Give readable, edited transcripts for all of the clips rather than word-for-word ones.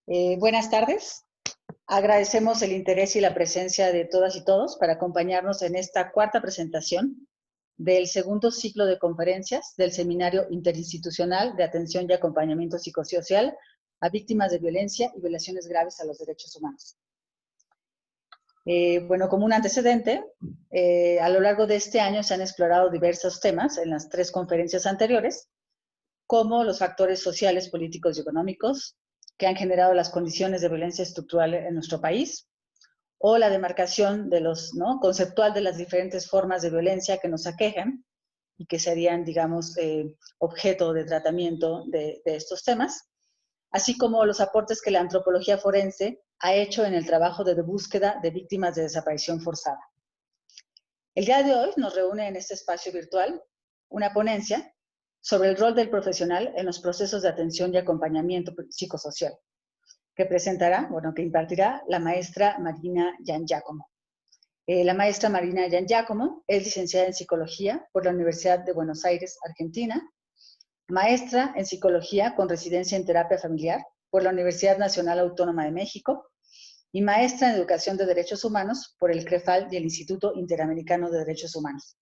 Buenas tardes. Agradecemos el interés y la presencia de todas y todos para acompañarnos en esta cuarta presentación del segundo ciclo de conferencias del Seminario Interinstitucional de Atención y Acompañamiento Psicosocial a Víctimas de Violencia y Violaciones Graves a los Derechos Humanos. Como un antecedente, a lo largo de este año se han explorado diversos temas en las tres conferencias anteriores, como los factores sociales, políticos y económicos que han generado las condiciones de violencia estructural en nuestro país, o la demarcación de conceptual de las diferentes formas de violencia que nos aquejan y que serían, digamos, objeto de tratamiento de estos temas, así como los aportes que la antropología forense ha hecho en el trabajo de búsqueda de víctimas de desaparición forzada. El día de hoy nos reúne en este espacio virtual una ponencia sobre el rol del profesional en los procesos de atención y acompañamiento psicosocial, que impartirá la maestra Marina Giangiacomo. La maestra Marina Giangiacomo es licenciada en Psicología por la Universidad de Buenos Aires, Argentina, maestra en Psicología con residencia en Terapia Familiar por la Universidad Nacional Autónoma de México y maestra en Educación de Derechos Humanos por el CREFAL y el Instituto Interamericano de Derechos Humanos.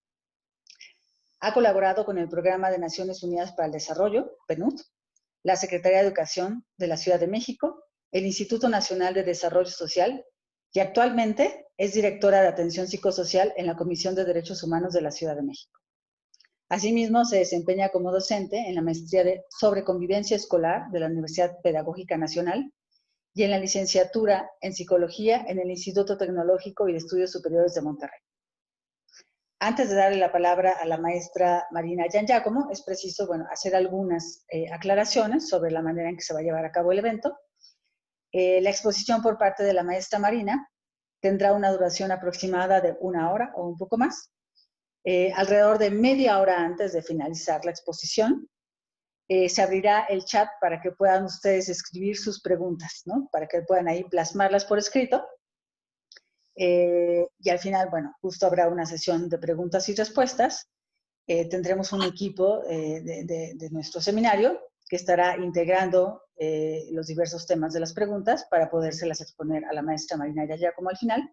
Ha colaborado con el Programa de Naciones Unidas para el Desarrollo, PNUD, la Secretaría de Educación de la Ciudad de México, el Instituto Nacional de Desarrollo Social y actualmente es directora de Atención Psicosocial en la Comisión de Derechos Humanos de la Ciudad de México. Asimismo, se desempeña como docente en la maestría sobre convivencia escolar de la Universidad Pedagógica Nacional y en la licenciatura en Psicología en el Instituto Tecnológico y de Estudios Superiores de Monterrey. Antes de darle la palabra a la maestra Marina Giangiacomo, es preciso hacer algunas aclaraciones sobre la manera en que se va a llevar a cabo el evento. La exposición por parte de la maestra Marina tendrá una duración aproximada de 1 hora o un poco más. Alrededor de media hora antes de finalizar la exposición, se abrirá el chat para que puedan ustedes escribir sus preguntas, ¿no? Para que puedan ahí plasmarlas por escrito. Y al final, justo habrá una sesión de preguntas y respuestas. Tendremos un equipo de nuestro seminario que estará integrando los diversos temas de las preguntas para podérselas exponer a la maestra Marina Giangiacomo al final.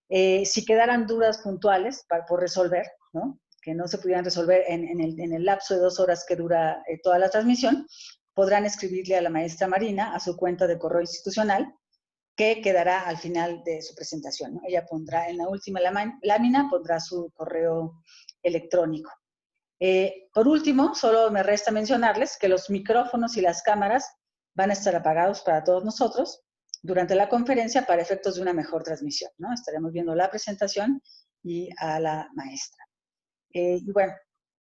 Si quedaran dudas puntuales por resolver, ¿no? Que no se pudieran resolver en el lapso de 2 horas que dura toda la transmisión, podrán escribirle a la maestra Marina a su cuenta de correo institucional, que quedará al final de su presentación, ¿no? Ella pondrá en la última lámina, pondrá su correo electrónico. Por último, solo me resta mencionarles que los micrófonos y las cámaras van a estar apagados para todos nosotros durante la conferencia para efectos de una mejor transmisión, ¿no? Estaremos viendo la presentación y a la maestra.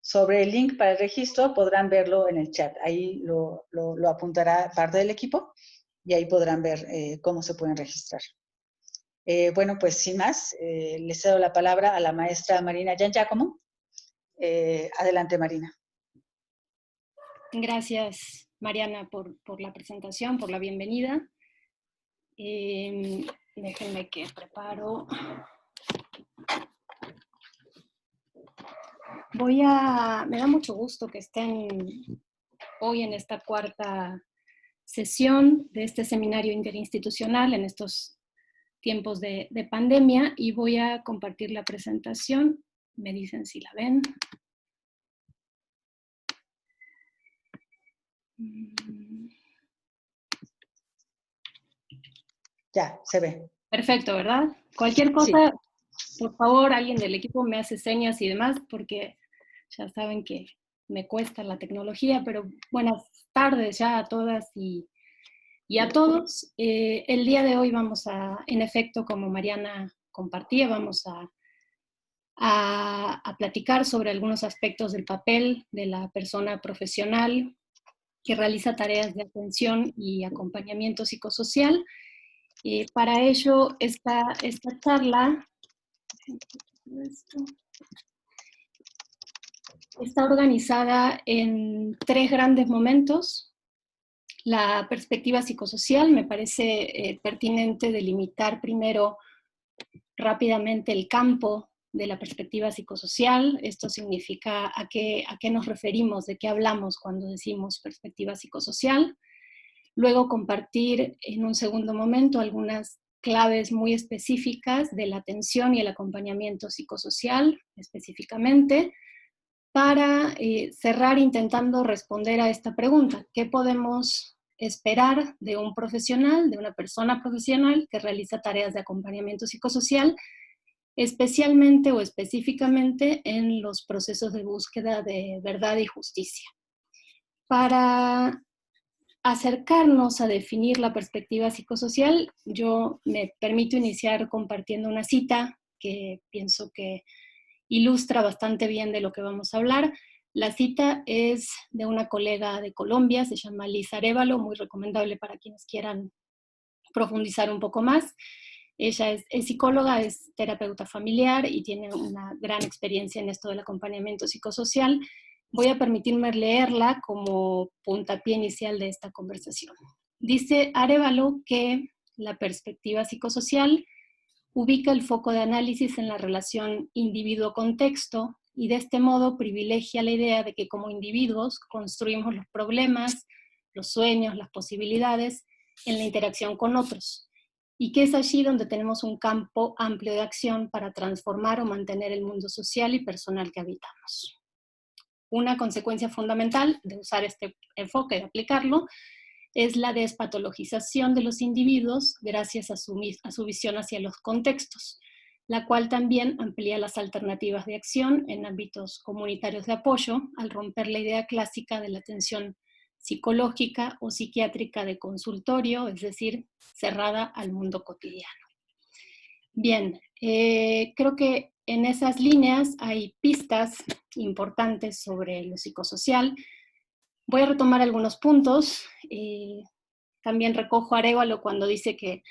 Sobre el link para el registro podrán verlo en el chat. Ahí lo apuntará parte del equipo y ahí podrán ver cómo se pueden registrar. Pues sin más, le cedo la palabra a la maestra Marina Giangiacomo. Adelante, Marina. Gracias, Mariana, por la presentación, por la bienvenida. Déjenme que preparo. Me da mucho gusto que estén hoy en esta cuarta sesión de este seminario interinstitucional en estos tiempos de pandemia, y voy a compartir la presentación. Me dicen si la ven. Ya, se ve. Perfecto, ¿verdad? Cualquier cosa, sí. Por favor, alguien del equipo me hace señas y demás, porque ya saben que me cuesta la tecnología, pero buenas tardes ya a todas y a todos. El día de hoy vamos en efecto, como Mariana compartía, vamos a platicar sobre algunos aspectos del papel de la persona profesional que realiza tareas de atención y acompañamiento psicosocial. Para ello, esta charla está organizada en 3 grandes momentos. La perspectiva psicosocial, me parece pertinente delimitar primero rápidamente el campo de la perspectiva psicosocial. Esto significa a qué nos referimos, de qué hablamos cuando decimos perspectiva psicosocial. Luego compartir en un segundo momento algunas claves muy específicas de la atención y el acompañamiento psicosocial específicamente, para cerrar intentando responder a esta pregunta: ¿qué podemos esperar de un profesional, de una persona profesional que realiza tareas de acompañamiento psicosocial, especialmente o específicamente en los procesos de búsqueda de verdad y justicia? Para acercarnos a definir la perspectiva psicosocial, yo me permito iniciar compartiendo una cita que pienso que ilustra bastante bien de lo que vamos a hablar. La cita es de una colega de Colombia, se llama Liz Arévalo, muy recomendable para quienes quieran profundizar un poco más. Ella es psicóloga, es terapeuta familiar y tiene una gran experiencia en esto del acompañamiento psicosocial. Voy a permitirme leerla como puntapié inicial de esta conversación. Dice Arévalo que la perspectiva psicosocial ubica el foco de análisis en la relación individuo-contexto y de este modo privilegia la idea de que como individuos construimos los problemas, los sueños, las posibilidades en la interacción con otros, y que es allí donde tenemos un campo amplio de acción para transformar o mantener el mundo social y personal que habitamos. Una consecuencia fundamental de usar este enfoque, de aplicarlo, es la despatologización de los individuos gracias a su visión hacia los contextos, la cual también amplía las alternativas de acción en ámbitos comunitarios de apoyo al romper la idea clásica de la atención psicológica o psiquiátrica de consultorio, es decir, cerrada al mundo cotidiano. Bien, creo que en esas líneas hay pistas importantes sobre lo psicosocial. Voy a retomar algunos puntos. También recojo a Arévalo cuando dice que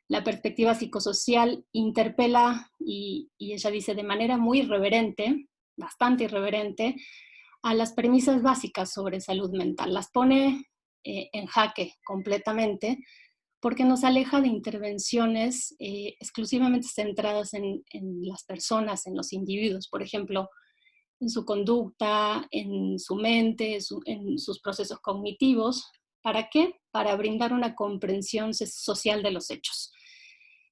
la perspectiva psicosocial interpela, y ella dice de manera muy irreverente, bastante irreverente, a las premisas básicas sobre salud mental. Las pone en jaque completamente, porque nos aleja de intervenciones exclusivamente centradas en las personas, en los individuos, por ejemplo, en su conducta, en su mente, en sus procesos cognitivos. ¿Para qué? Para brindar una comprensión social de los hechos.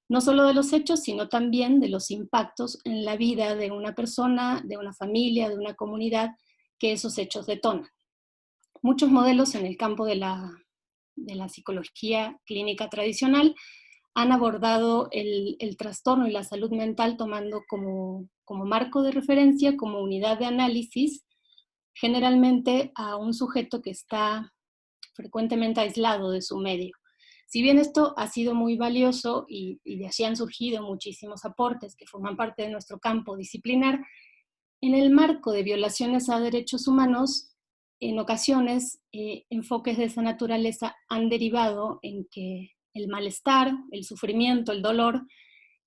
No solo de los hechos, sino también de los impactos en la vida de una persona, de una familia, de una comunidad que esos hechos detonan. Muchos modelos en el campo de la psicología clínica tradicional han abordado el trastorno y la salud mental tomando como marco de referencia, como unidad de análisis, generalmente a un sujeto que está frecuentemente aislado de su medio. Si bien esto ha sido muy valioso y de allí han surgido muchísimos aportes que forman parte de nuestro campo disciplinar, en el marco de violaciones a derechos humanos, en ocasiones enfoques de esa naturaleza han derivado en que el malestar, el sufrimiento, el dolor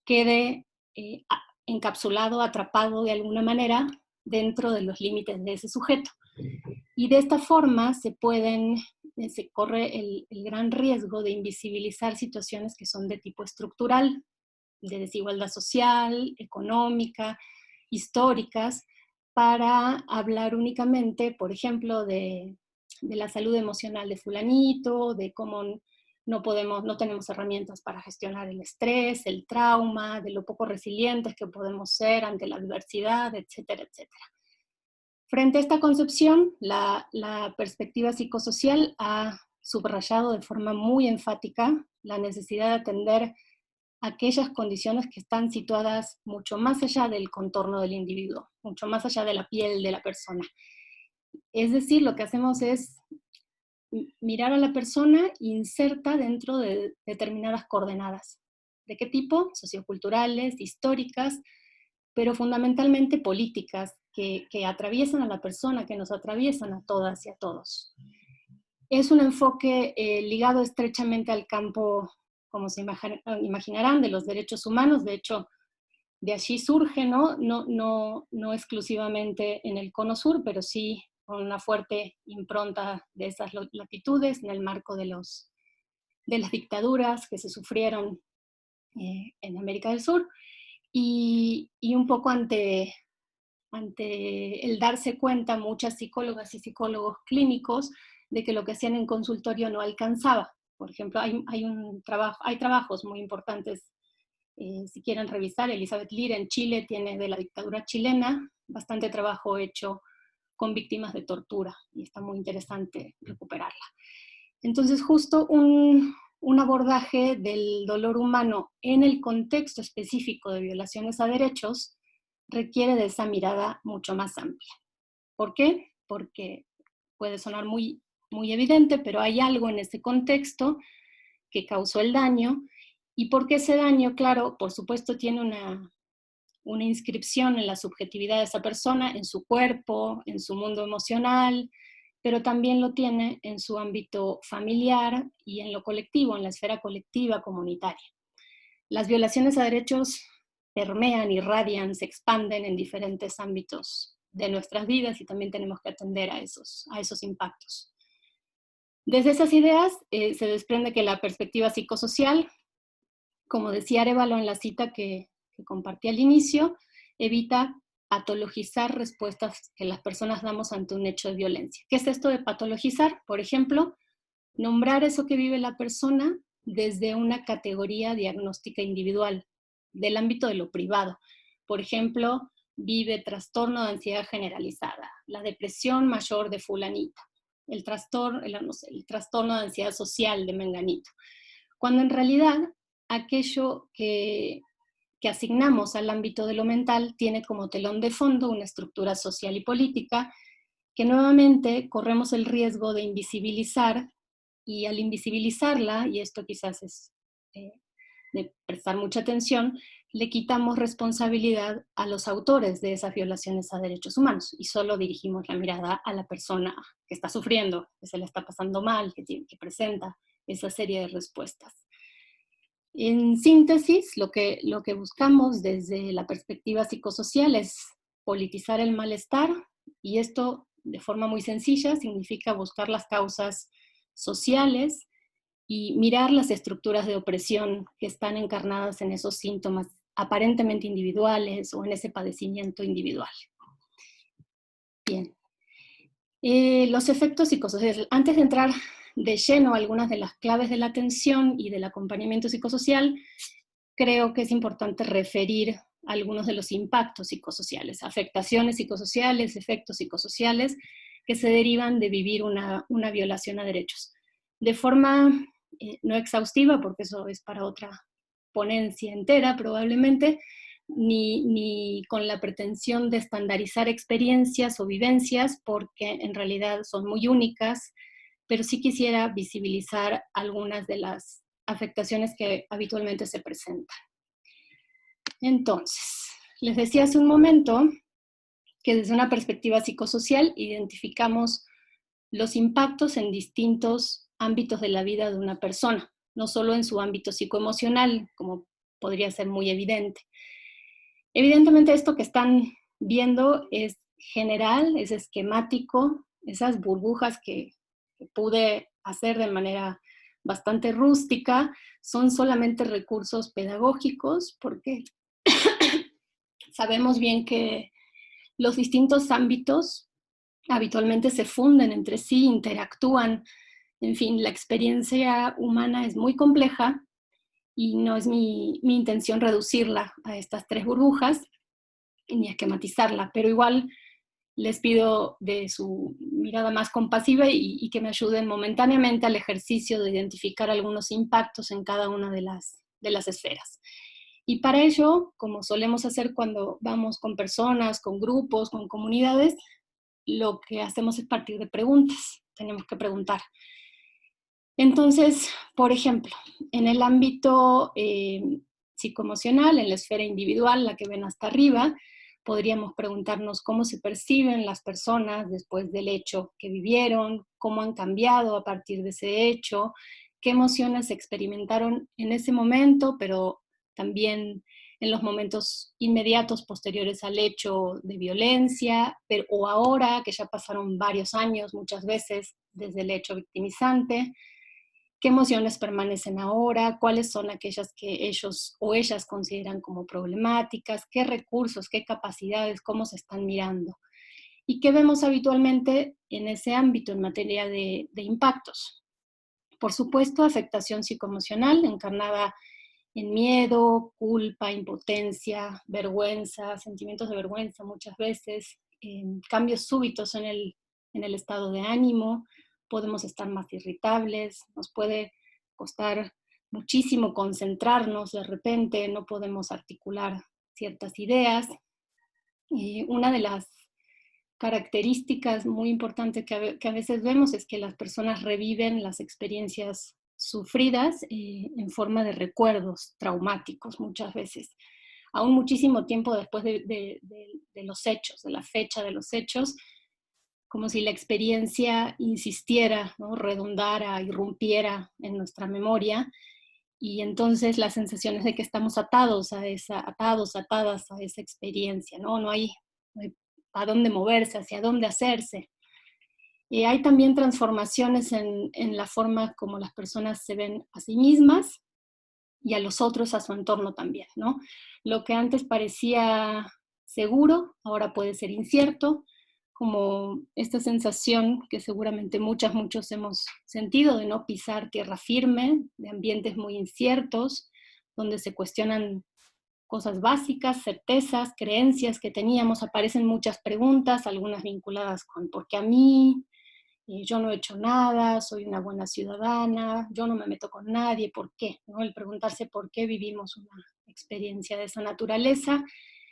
quede encapsulado, atrapado de alguna manera dentro de los límites de ese sujeto. Y de esta forma se corre el gran riesgo de invisibilizar situaciones que son de tipo estructural, de desigualdad social, económica, históricas, para hablar únicamente, por ejemplo, de la salud emocional de fulanito, de cómo no tenemos herramientas para gestionar el estrés, el trauma, de lo poco resilientes que podemos ser ante la adversidad, etcétera, etcétera. Frente a esta concepción, la perspectiva psicosocial ha subrayado de forma muy enfática la necesidad de atender aquellas condiciones que están situadas mucho más allá del contorno del individuo, mucho más allá de la piel de la persona. Es decir, lo que hacemos es mirar a la persona inserta dentro de determinadas coordenadas. ¿De qué tipo? Socioculturales, históricas, pero fundamentalmente políticas, que atraviesan a la persona, que nos atraviesan a todas y a todos. Es un enfoque ligado estrechamente al campo, como se imaginarán, de los derechos humanos. De hecho, de allí surge, no exclusivamente en el Cono Sur, pero sí con una fuerte impronta de esas latitudes en el marco de las dictaduras que se sufrieron en América del Sur, y un poco ante el darse cuenta muchas psicólogas y psicólogos clínicos de que lo que hacían en consultorio no alcanzaba, Por ejemplo, hay trabajos muy importantes, si quieren revisar. Elizabeth Lira en Chile tiene de la dictadura chilena bastante trabajo hecho con víctimas de tortura, y está muy interesante recuperarla. Entonces, justo un abordaje del dolor humano en el contexto específico de violaciones a derechos requiere de esa mirada mucho más amplia. ¿Por qué? Porque puede sonar muy, muy evidente, pero hay algo en ese contexto que causó el daño, y porque ese daño, claro, por supuesto tiene una inscripción en la subjetividad de esa persona, en su cuerpo, en su mundo emocional, pero también lo tiene en su ámbito familiar y en lo colectivo, en la esfera colectiva, comunitaria. Las violaciones a derechos permean, irradian, se expanden en diferentes ámbitos de nuestras vidas, y también tenemos que atender a esos impactos. Desde esas ideas se desprende que la perspectiva psicosocial, como decía Arévalo en la cita que compartí al inicio, evita patologizar respuestas que las personas damos ante un hecho de violencia. ¿Qué es esto de patologizar? Por ejemplo, nombrar eso que vive la persona desde una categoría diagnóstica individual, del ámbito de lo privado. Por ejemplo, vive trastorno de ansiedad generalizada, la depresión mayor de fulanita, el trastorno de ansiedad social de menganito. Cuando en realidad aquello que asignamos al ámbito de lo mental tiene como telón de fondo una estructura social y política que nuevamente corremos el riesgo de invisibilizar, y al invisibilizarla, y esto quizás es de prestar mucha atención, le quitamos responsabilidad a los autores de esas violaciones a derechos humanos, y solo dirigimos la mirada a la persona que está sufriendo, que se le está pasando mal, que presenta esa serie de respuestas. En síntesis, lo que buscamos desde la perspectiva psicosocial es politizar el malestar, y esto de forma muy sencilla significa buscar las causas sociales y mirar las estructuras de opresión que están encarnadas en esos síntomas aparentemente individuales o en ese padecimiento individual. Bien. Los efectos psicosociales. Antes de entrar de lleno a algunas de las claves de la atención y del acompañamiento psicosocial, creo que es importante referir algunos de los impactos psicosociales, afectaciones psicosociales, efectos psicosociales que se derivan de vivir una violación a derechos. De forma no exhaustiva, porque eso es para otra ponencia entera probablemente, ni con la pretensión de estandarizar experiencias o vivencias, porque en realidad son muy únicas, pero sí quisiera visibilizar algunas de las afectaciones que habitualmente se presentan. Entonces, les decía hace un momento que desde una perspectiva psicosocial identificamos los impactos en distintos ámbitos de la vida de una persona, no solo en su ámbito psicoemocional, como podría ser muy evidente. Evidentemente esto que están viendo es general, es esquemático, esas burbujas que pude hacer de manera bastante rústica son solamente recursos pedagógicos, porque sabemos bien que los distintos ámbitos habitualmente se funden entre sí, interactúan. En fin, la experiencia humana es muy compleja y no es mi intención reducirla a estas tres burbujas ni esquematizarla, pero igual les pido de su mirada más compasiva y que me ayuden momentáneamente al ejercicio de identificar algunos impactos en cada una de las esferas. Y para ello, como solemos hacer cuando vamos con personas, con grupos, con comunidades, lo que hacemos es partir de preguntas. Tenemos que preguntar. Entonces, por ejemplo, en el ámbito psicoemocional, en la esfera individual, la que ven hasta arriba, podríamos preguntarnos cómo se perciben las personas después del hecho que vivieron, cómo han cambiado a partir de ese hecho, qué emociones experimentaron en ese momento, pero también en los momentos inmediatos posteriores al hecho de violencia, o ahora que ya pasaron varios años muchas veces desde el hecho victimizante. ¿Qué emociones permanecen ahora? ¿Cuáles son aquellas que ellos o ellas consideran como problemáticas? ¿Qué recursos, qué capacidades, cómo se están mirando? ¿Y qué vemos habitualmente en ese ámbito en materia de impactos? Por supuesto, afectación psicoemocional encarnada en miedo, culpa, impotencia, vergüenza, sentimientos de vergüenza muchas veces, cambios súbitos en el estado de ánimo, podemos estar más irritables, nos puede costar muchísimo concentrarnos de repente, no podemos articular ciertas ideas. Una de las características muy importantes que a veces vemos es que las personas reviven las experiencias sufridas en forma de recuerdos traumáticos muchas veces, aún muchísimo tiempo después de los hechos, de la fecha de los hechos, como si la experiencia insistiera, ¿no? Redundara, irrumpiera en nuestra memoria, y entonces la sensación es de que estamos atados a atadas a esa experiencia, ¿no? No hay a dónde moverse, hacia dónde hacerse. Y hay también transformaciones en la forma como las personas se ven a sí mismas y a los otros, a su entorno también, ¿no? Lo que antes parecía seguro, ahora puede ser incierto, como esta sensación que seguramente muchos hemos sentido de no pisar tierra firme, de ambientes muy inciertos, donde se cuestionan cosas básicas, certezas, creencias que teníamos, aparecen muchas preguntas, algunas vinculadas con ¿por qué a mí? Yo no he hecho nada, soy una buena ciudadana, yo no me meto con nadie, ¿por qué? ¿No? El preguntarse por qué vivimos una experiencia de esa naturaleza.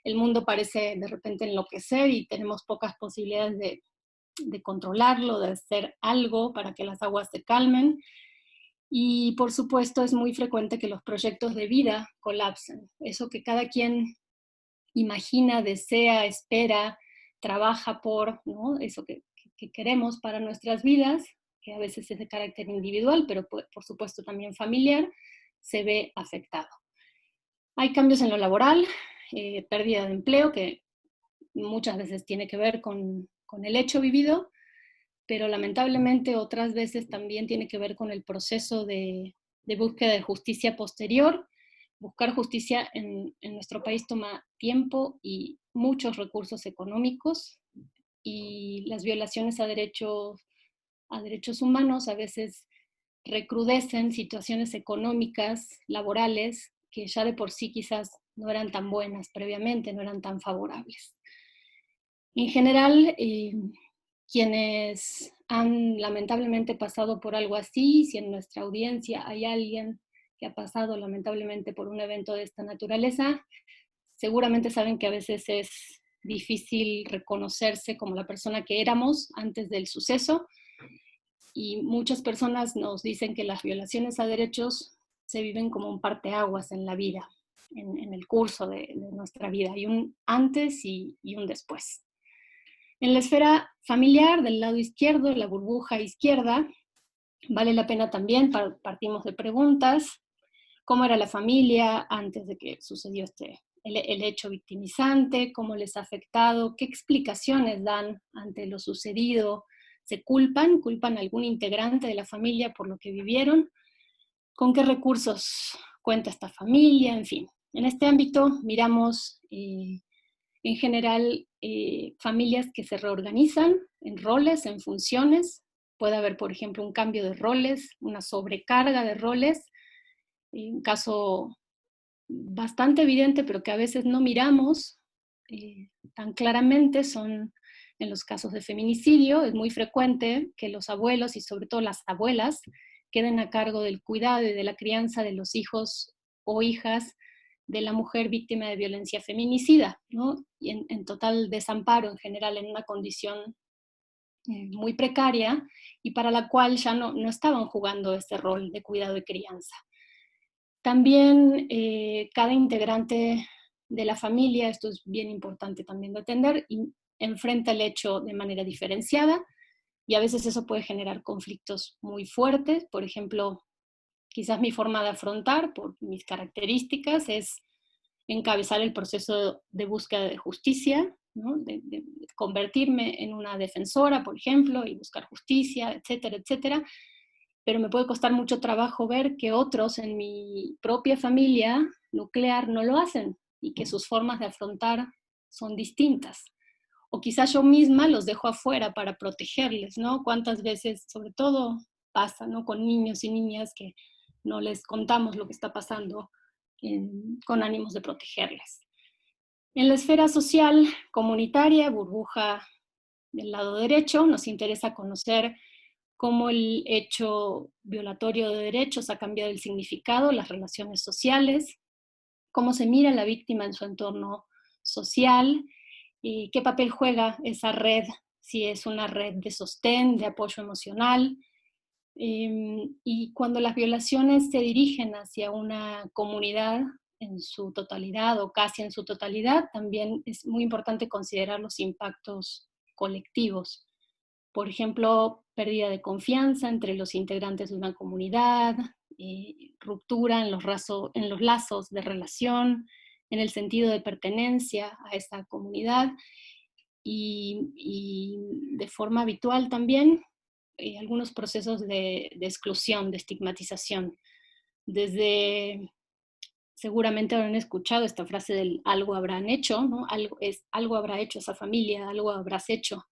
El mundo parece de repente enloquecer y tenemos pocas posibilidades de controlarlo, de hacer algo para que las aguas se calmen. Y por supuesto es muy frecuente que los proyectos de vida colapsen. Eso que cada quien imagina, desea, espera, trabaja por, ¿no? Eso que queremos para nuestras vidas, que a veces es de carácter individual, pero por supuesto también familiar, se ve afectado. Hay cambios en lo laboral, pérdida de empleo, que muchas veces tiene que ver con el hecho vivido, pero lamentablemente otras veces también tiene que ver con el proceso de búsqueda de justicia posterior. Buscar justicia en nuestro país toma tiempo y muchos recursos económicos, y las violaciones a derechos humanos a veces recrudecen situaciones económicas, laborales, que ya de por sí quizás no eran tan buenas previamente, no eran tan favorables. En general, quienes han lamentablemente pasado por algo así, si en nuestra audiencia hay alguien que ha pasado lamentablemente por un evento de esta naturaleza, seguramente saben que a veces es difícil reconocerse como la persona que éramos antes del suceso, y muchas personas nos dicen que las violaciones a derechos se viven como un parteaguas en la vida, en el curso de nuestra vida. Hay un antes y un después. En la esfera familiar, del lado izquierdo, la burbuja izquierda, vale la pena también, partimos de preguntas: ¿cómo era la familia antes de que sucedió el hecho victimizante? ¿Cómo les ha afectado? ¿Qué explicaciones dan ante lo sucedido? ¿Se culpan? ¿Culpan a algún integrante de la familia por lo que vivieron? ¿Con qué recursos cuenta esta familia? En fin, en este ámbito miramos en general familias que se reorganizan en roles, en funciones. Puede haber, por ejemplo, un cambio de roles, una sobrecarga de roles. Un caso bastante evidente, pero que a veces no miramos tan claramente, son en los casos de feminicidio. Es muy frecuente que los abuelos y sobre todo las abuelas queden a cargo del cuidado y de la crianza de los hijos o hijas de la mujer víctima de violencia feminicida, ¿no? Y en total desamparo en general, en una condición muy precaria, y para la cual ya no estaban jugando ese rol de cuidado y crianza. También cada integrante de la familia, esto es bien importante también de atender, enfrenta el hecho de manera diferenciada, y a veces eso puede generar conflictos muy fuertes. Por ejemplo, quizás mi forma de afrontar, por mis características, es encabezar el proceso de búsqueda de justicia, ¿no? De convertirme en una defensora, por ejemplo, y buscar justicia, etcétera, etcétera. Pero me puede costar mucho trabajo ver que otros en mi propia familia nuclear no lo hacen, y que sus formas de afrontar son distintas. O quizás yo misma los dejo afuera para protegerles, ¿no? ¿Cuántas veces, sobre todo pasa, ¿no? Con niños y niñas que no les contamos lo que está pasando con ánimos de protegerles. En la esfera social, comunitaria, burbuja del lado derecho, nos interesa conocer cómo el hecho violatorio de derechos ha cambiado el significado, las relaciones sociales, cómo se mira a la víctima en su entorno social y qué papel juega esa red, si es una red de sostén, de apoyo emocional. Y cuando las violaciones se dirigen hacia una comunidad en su totalidad o casi en su totalidad, también es muy importante considerar los impactos colectivos. Por ejemplo, pérdida de confianza entre los integrantes de una comunidad, ruptura en los lazos de relación, en el sentido de pertenencia a esa comunidad y de forma habitual también algunos procesos de exclusión, de estigmatización. Desde, seguramente habrán escuchado esta frase del algo habrán hecho, ¿no? Algo habrá hecho esa familia, algo habrás hecho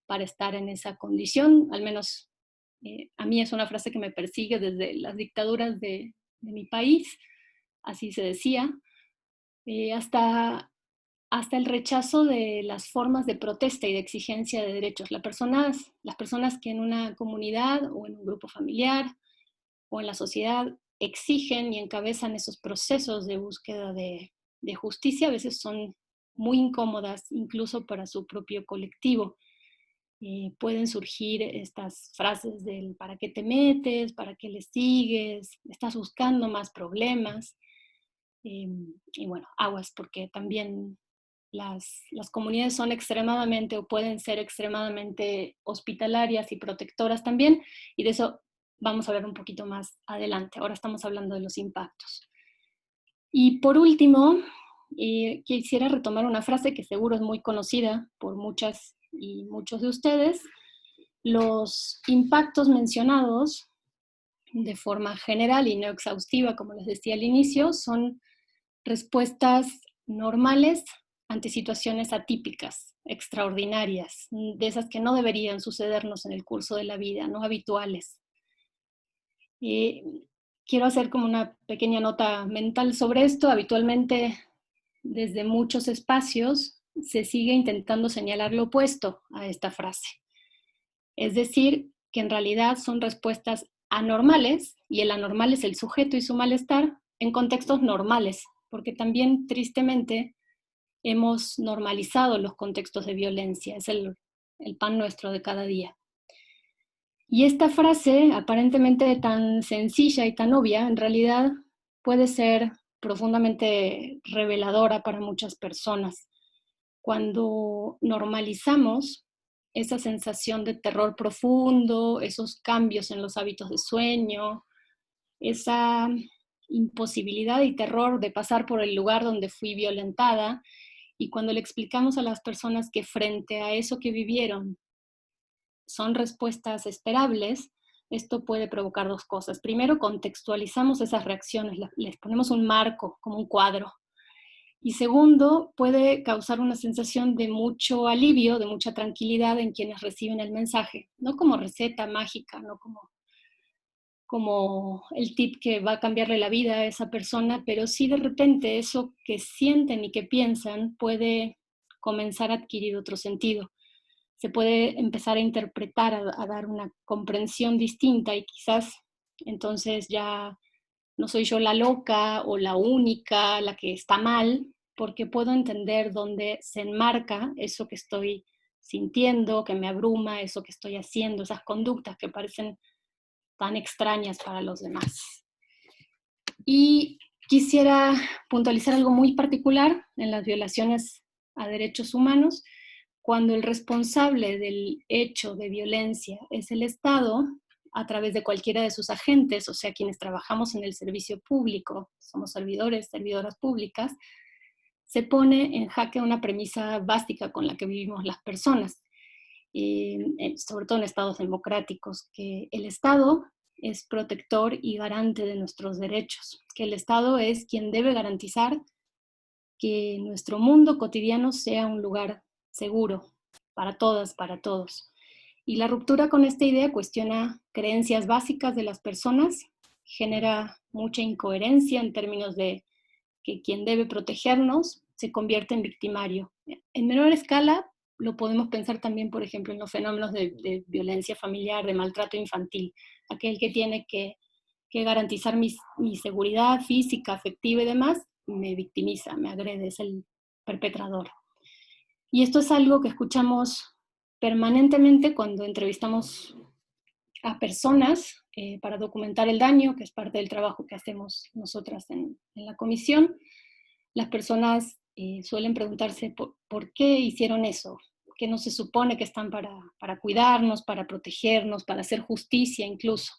para estar en esa condición, al menos a mí es una frase que me persigue desde las dictaduras de mi país, así se decía, hasta el rechazo de las formas de protesta y de exigencia de derechos. Las personas que en una comunidad o en un grupo familiar o en la sociedad exigen y encabezan esos procesos de búsqueda de justicia, a veces son muy incómodas, incluso para su propio colectivo. Pueden surgir estas frases del ¿para qué te metes? ¿Para qué le sigues? ¿Estás buscando más problemas? Y bueno, aguas, porque también las comunidades son extremadamente o pueden ser extremadamente hospitalarias y protectoras también, y de eso vamos a ver un poquito más adelante. Ahora estamos hablando de los impactos. Y por último, quisiera retomar una frase que seguro es muy conocida por muchas y muchos de ustedes. Los impactos mencionados de forma general y no exhaustiva, como les decía al inicio, son respuestas normales ante situaciones atípicas, extraordinarias, de esas que no deberían sucedernos en el curso de la vida, no habituales. Quiero hacer como una pequeña nota mental sobre esto. Habitualmente, desde muchos espacios, se sigue intentando señalar lo opuesto a esta frase. Es decir, que en realidad son respuestas anormales, y el anormal es el sujeto y su malestar, en contextos normales, porque también, tristemente, hemos normalizado los contextos de violencia, es el pan nuestro de cada día. Y esta frase, aparentemente tan sencilla y tan obvia, en realidad puede ser profundamente reveladora para muchas personas. Cuando normalizamos esa sensación de terror profundo, esos cambios en los hábitos de sueño, esa imposibilidad y terror de pasar por el lugar donde fui violentada, y cuando le explicamos a las personas que frente a eso que vivieron son respuestas esperables, esto puede provocar dos cosas. Primero, contextualizamos esas reacciones, les ponemos un marco, como un cuadro. Y segundo, puede causar una sensación de mucho alivio, de mucha tranquilidad en quienes reciben el mensaje. No como receta mágica, no como el tip que va a cambiarle la vida a esa persona, pero sí de repente eso que sienten y que piensan puede comenzar a adquirir otro sentido. Se puede empezar a interpretar, a dar una comprensión distinta, y quizás entonces ya no soy yo la loca o la única, la que está mal, porque puedo entender dónde se enmarca eso que estoy sintiendo, que me abruma, eso que estoy haciendo, esas conductas que parecen tan extrañas para los demás. Y quisiera puntualizar algo muy particular en las violaciones a derechos humanos. Cuando el responsable del hecho de violencia es el Estado, a través de cualquiera de sus agentes, o sea, quienes trabajamos en el servicio público, somos servidores, servidoras públicas, se pone en jaque una premisa básica con la que vivimos las personas, sobre todo en estados democráticos, que el Estado es protector y garante de nuestros derechos, que el Estado es quien debe garantizar que nuestro mundo cotidiano sea un lugar seguro para todas, para todos. Y la ruptura con esta idea cuestiona creencias básicas de las personas, genera mucha incoherencia en términos de que quien debe protegernos se convierte en victimario. En menor escala lo podemos pensar también, por ejemplo, en los fenómenos de violencia familiar, de maltrato infantil. Aquel que tiene que garantizar mi seguridad física, afectiva y demás, me victimiza, me agrede, es el perpetrador. Y esto es algo que escuchamos permanentemente cuando entrevistamos a personas para documentar el daño, que es parte del trabajo que hacemos nosotras en la comisión. Las personas suelen preguntarse por qué hicieron eso, que no se supone que están para cuidarnos, para protegernos, para hacer justicia incluso.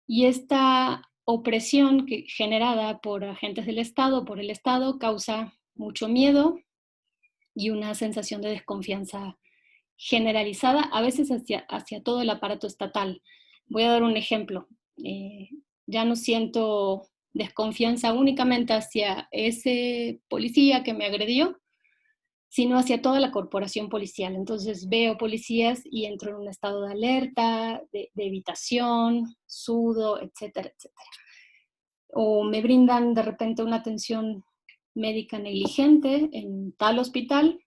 Y esta opresión generada por agentes del Estado, por el Estado, causa mucho miedo y una sensación de desconfianza generalizada, a veces hacia todo el aparato estatal. Voy a dar un ejemplo. Ya no siento desconfianza únicamente hacia ese policía que me agredió, sino hacia toda la corporación policial. Entonces veo policías y entro en un estado de alerta, de evitación, sudo, etcétera, etcétera. O me brindan de repente una atención médica negligente en tal hospital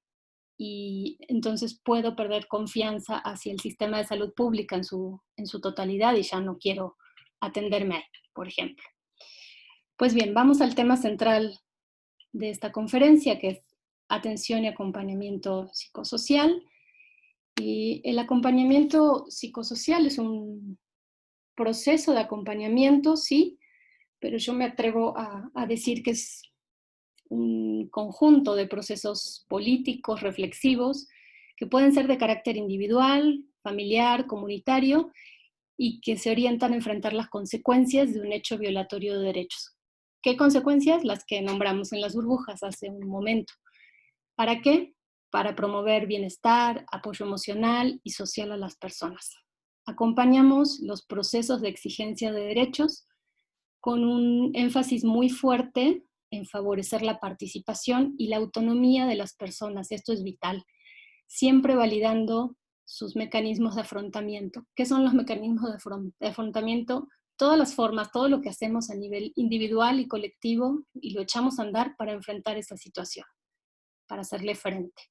y entonces puedo perder confianza hacia el sistema de salud pública en su totalidad y ya no quiero atenderme ahí, por ejemplo. Pues bien, vamos al tema central de esta conferencia, que es atención y acompañamiento psicosocial. Y el acompañamiento psicosocial es un proceso de acompañamiento, sí, pero yo me atrevo a decir que es un conjunto de procesos políticos, reflexivos, que pueden ser de carácter individual, familiar, comunitario, y que se orientan a enfrentar las consecuencias de un hecho violatorio de derechos. ¿Qué consecuencias? Las que nombramos en las burbujas hace un momento. ¿Para qué? Para promover bienestar, apoyo emocional y social a las personas. Acompañamos los procesos de exigencia de derechos con un énfasis muy fuerte en favorecer la participación y la autonomía de las personas. Esto es vital. Siempre validando sus mecanismos de afrontamiento. ¿Qué son los mecanismos de afrontamiento? Todas las formas, todo lo que hacemos a nivel individual y colectivo y lo echamos a andar para enfrentar esa situación, para hacerle frente.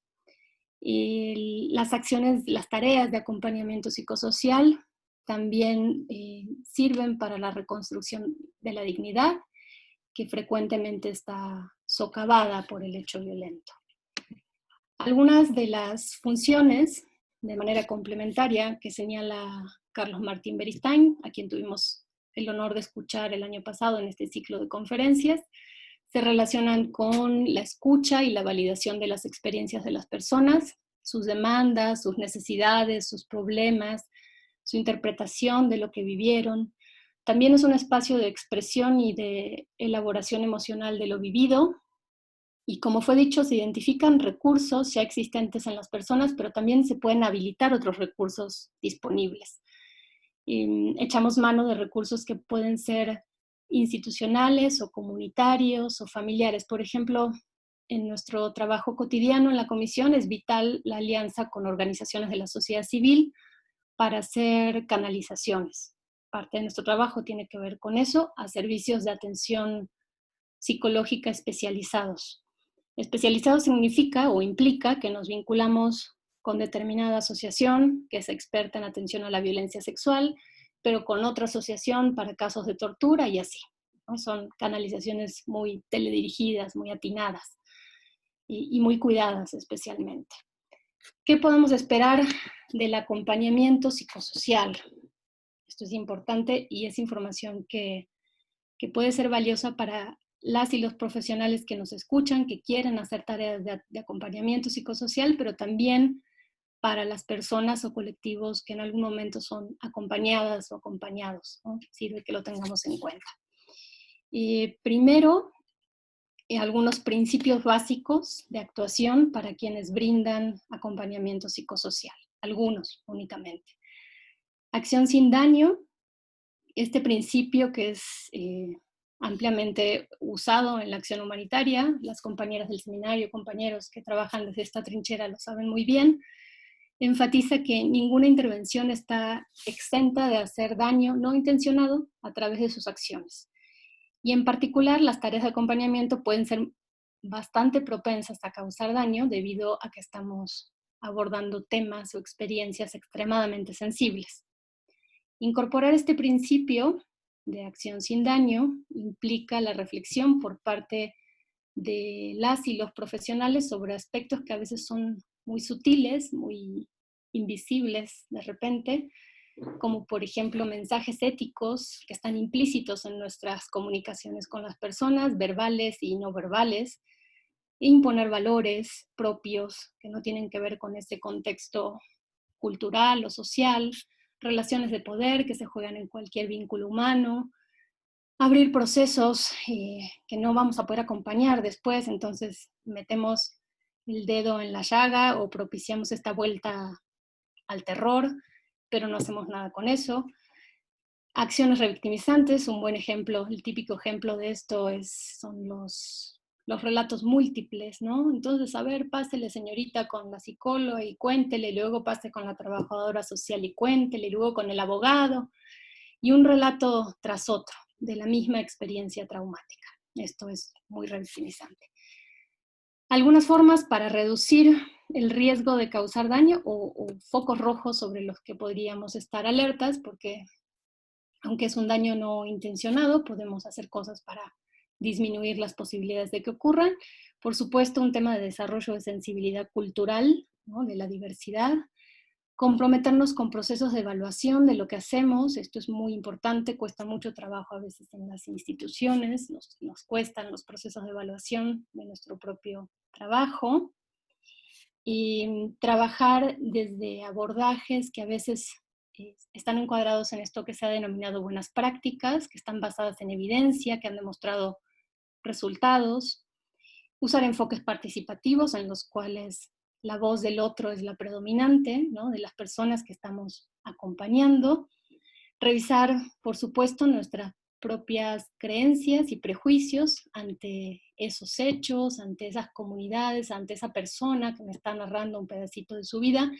Y las acciones, las tareas de acompañamiento psicosocial también sirven para la reconstrucción de la dignidad, que frecuentemente está socavada por el hecho violento. Algunas de las funciones, de manera complementaria, que señala Carlos Martín Beristain, a quien tuvimos el honor de escuchar el año pasado en este ciclo de conferencias, se relacionan con la escucha y la validación de las experiencias de las personas, sus demandas, sus necesidades, sus problemas, su interpretación de lo que vivieron. También es un espacio de expresión y de elaboración emocional de lo vivido. Y como fue dicho, se identifican recursos ya existentes en las personas, pero también se pueden habilitar otros recursos disponibles. Echamos mano de recursos que pueden ser institucionales o comunitarios o familiares. Por ejemplo, en nuestro trabajo cotidiano en la comisión es vital la alianza con organizaciones de la sociedad civil para hacer canalizaciones. Parte de nuestro trabajo tiene que ver con eso, a servicios de atención psicológica especializados. Especializado significa o implica que nos vinculamos con determinada asociación que es experta en atención a la violencia sexual, pero con otra asociación para casos de tortura y así, ¿no? Son canalizaciones muy teledirigidas, muy atinadas y muy cuidadas especialmente. ¿Qué podemos esperar del acompañamiento psicosocial? Esto es importante y es información que puede ser valiosa para las y los profesionales que nos escuchan, que quieren hacer tareas de acompañamiento psicosocial, pero también para las personas o colectivos que en algún momento son acompañadas o acompañados, ¿no? Sirve que lo tengamos en cuenta. Primero, algunos principios básicos de actuación para quienes brindan acompañamiento psicosocial, algunos únicamente. Acción sin daño, este principio que es ampliamente usado en la acción humanitaria, las compañeras del seminario, compañeros que trabajan desde esta trinchera lo saben muy bien, enfatiza que ninguna intervención está exenta de hacer daño no intencionado a través de sus acciones. Y en particular, las tareas de acompañamiento pueden ser bastante propensas a causar daño debido a que estamos abordando temas o experiencias extremadamente sensibles. Incorporar este principio de acción sin daño implica la reflexión por parte de las y los profesionales sobre aspectos que a veces son muy sutiles, muy invisibles de repente, como por ejemplo mensajes éticos que están implícitos en nuestras comunicaciones con las personas, verbales y no verbales, e imponer valores propios que no tienen que ver con ese contexto cultural o social, relaciones de poder que se juegan en cualquier vínculo humano, abrir procesos que no vamos a poder acompañar después, entonces metemos el dedo en la llaga o propiciamos esta vuelta al terror, pero no hacemos nada con eso. Acciones revictimizantes, un buen ejemplo, el típico ejemplo de esto son los relatos múltiples, ¿no? Entonces, a ver, pásele señorita con la psicóloga y cuéntele, luego pase con la trabajadora social y cuéntele, y luego con el abogado, y un relato tras otro de la misma experiencia traumática. Esto es muy revictimizante. Algunas formas para reducir el riesgo de causar daño o focos rojos sobre los que podríamos estar alertas, porque aunque es un daño no intencionado, podemos hacer cosas para disminuir las posibilidades de que ocurran. Por supuesto, un tema de desarrollo de sensibilidad cultural, ¿no?, de la diversidad. Comprometernos con procesos de evaluación de lo que hacemos, esto es muy importante, cuesta mucho trabajo a veces en las instituciones, nos cuestan los procesos de evaluación de nuestro propio trabajo. Y trabajar desde abordajes que a veces están encuadrados en esto que se ha denominado buenas prácticas, que están basadas en evidencia, que han demostrado resultados. Usar enfoques participativos en los cuales la voz del otro es la predominante, ¿no?, de las personas que estamos acompañando. Revisar, por supuesto, nuestras propias creencias y prejuicios ante esos hechos, ante esas comunidades, ante esa persona que me está narrando un pedacito de su vida,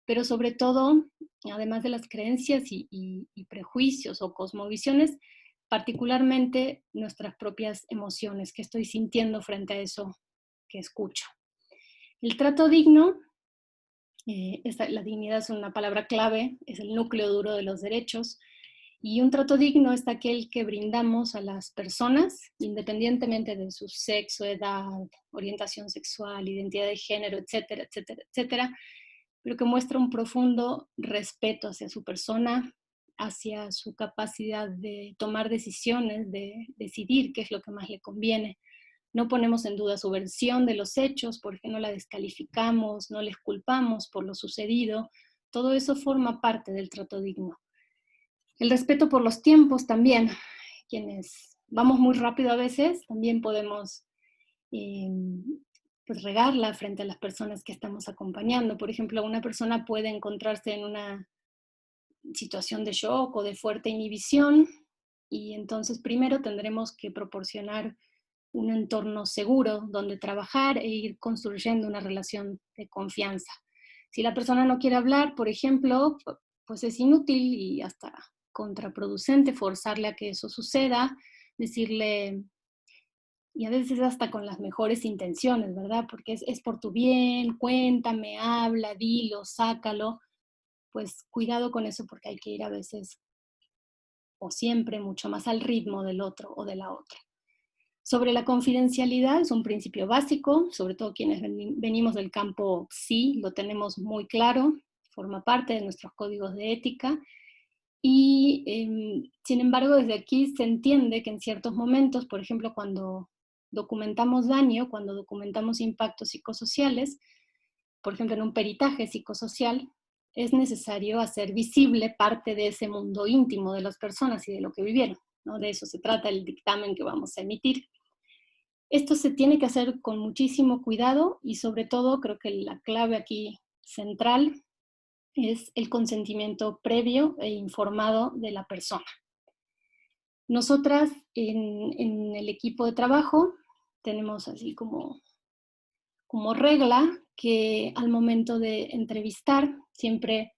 pero sobre todo, además de las creencias y prejuicios o cosmovisiones, particularmente nuestras propias emociones, que estoy sintiendo frente a eso que escucho. El trato digno, la dignidad es una palabra clave, es el núcleo duro de los derechos, y un trato digno es aquel que brindamos a las personas, independientemente de su sexo, edad, orientación sexual, identidad de género, etcétera, etcétera, etcétera, pero que muestra un profundo respeto hacia su persona, hacia su capacidad de tomar decisiones, de decidir qué es lo que más le conviene. No ponemos en duda su versión de los hechos porque no la descalificamos, no les culpamos por lo sucedido. Todo eso forma parte del trato digno. El respeto por los tiempos también. Quienes vamos muy rápido a veces, también podemos pues regarla frente a las personas que estamos acompañando. Por ejemplo, una persona puede encontrarse en una situación de shock o de fuerte inhibición y entonces primero tendremos que proporcionar un entorno seguro donde trabajar e ir construyendo una relación de confianza. Si la persona no quiere hablar, por ejemplo, pues es inútil y hasta contraproducente forzarle a que eso suceda, decirle, y a veces hasta con las mejores intenciones, ¿verdad? Porque es por tu bien, cuéntame, habla, dilo, sácalo. Pues cuidado con eso porque hay que ir a veces o siempre mucho más al ritmo del otro o de la otra. Sobre la confidencialidad es un principio básico, sobre todo quienes venimos del campo sí, lo tenemos muy claro, forma parte de nuestros códigos de ética. Y sin embargo, desde aquí se entiende que en ciertos momentos, por ejemplo, cuando documentamos daño, cuando documentamos impactos psicosociales, por ejemplo, en un peritaje psicosocial, es necesario hacer visible parte de ese mundo íntimo de las personas y de lo que vivieron, ¿no? De eso se trata el dictamen que vamos a emitir. Esto se tiene que hacer con muchísimo cuidado y sobre todo creo que la clave aquí central es el consentimiento previo e informado de la persona. Nosotras en el equipo de trabajo tenemos así como regla que al momento de entrevistar, siempre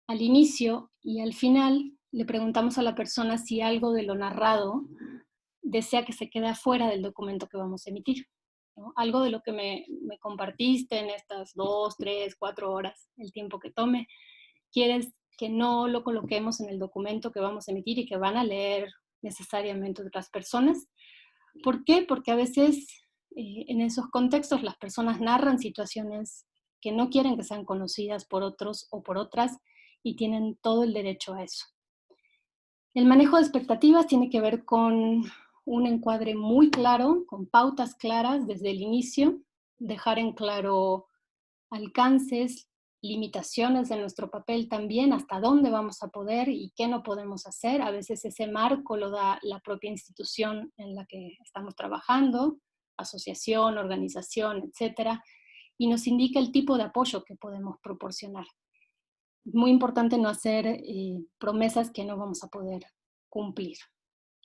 al inicio y al final, le preguntamos a la persona si algo de lo narrado desea que se quede fuera del documento que vamos a emitir, ¿no? Algo de lo que me compartiste en estas 2, 3, 4 horas, el tiempo que tome, quieres que no lo coloquemos en el documento que vamos a emitir y que van a leer necesariamente otras personas. ¿Por qué? Porque a veces en esos contextos las personas narran situaciones que no quieren que sean conocidas por otros o por otras y tienen todo el derecho a eso. El manejo de expectativas tiene que ver con un encuadre muy claro, con pautas claras desde el inicio, dejar en claro alcances, limitaciones de nuestro papel también, hasta dónde vamos a poder y qué no podemos hacer. A veces ese marco lo da la propia institución en la que estamos trabajando, asociación, organización, etcétera, y nos indica el tipo de apoyo que podemos proporcionar. Es muy importante no hacer promesas que no vamos a poder cumplir.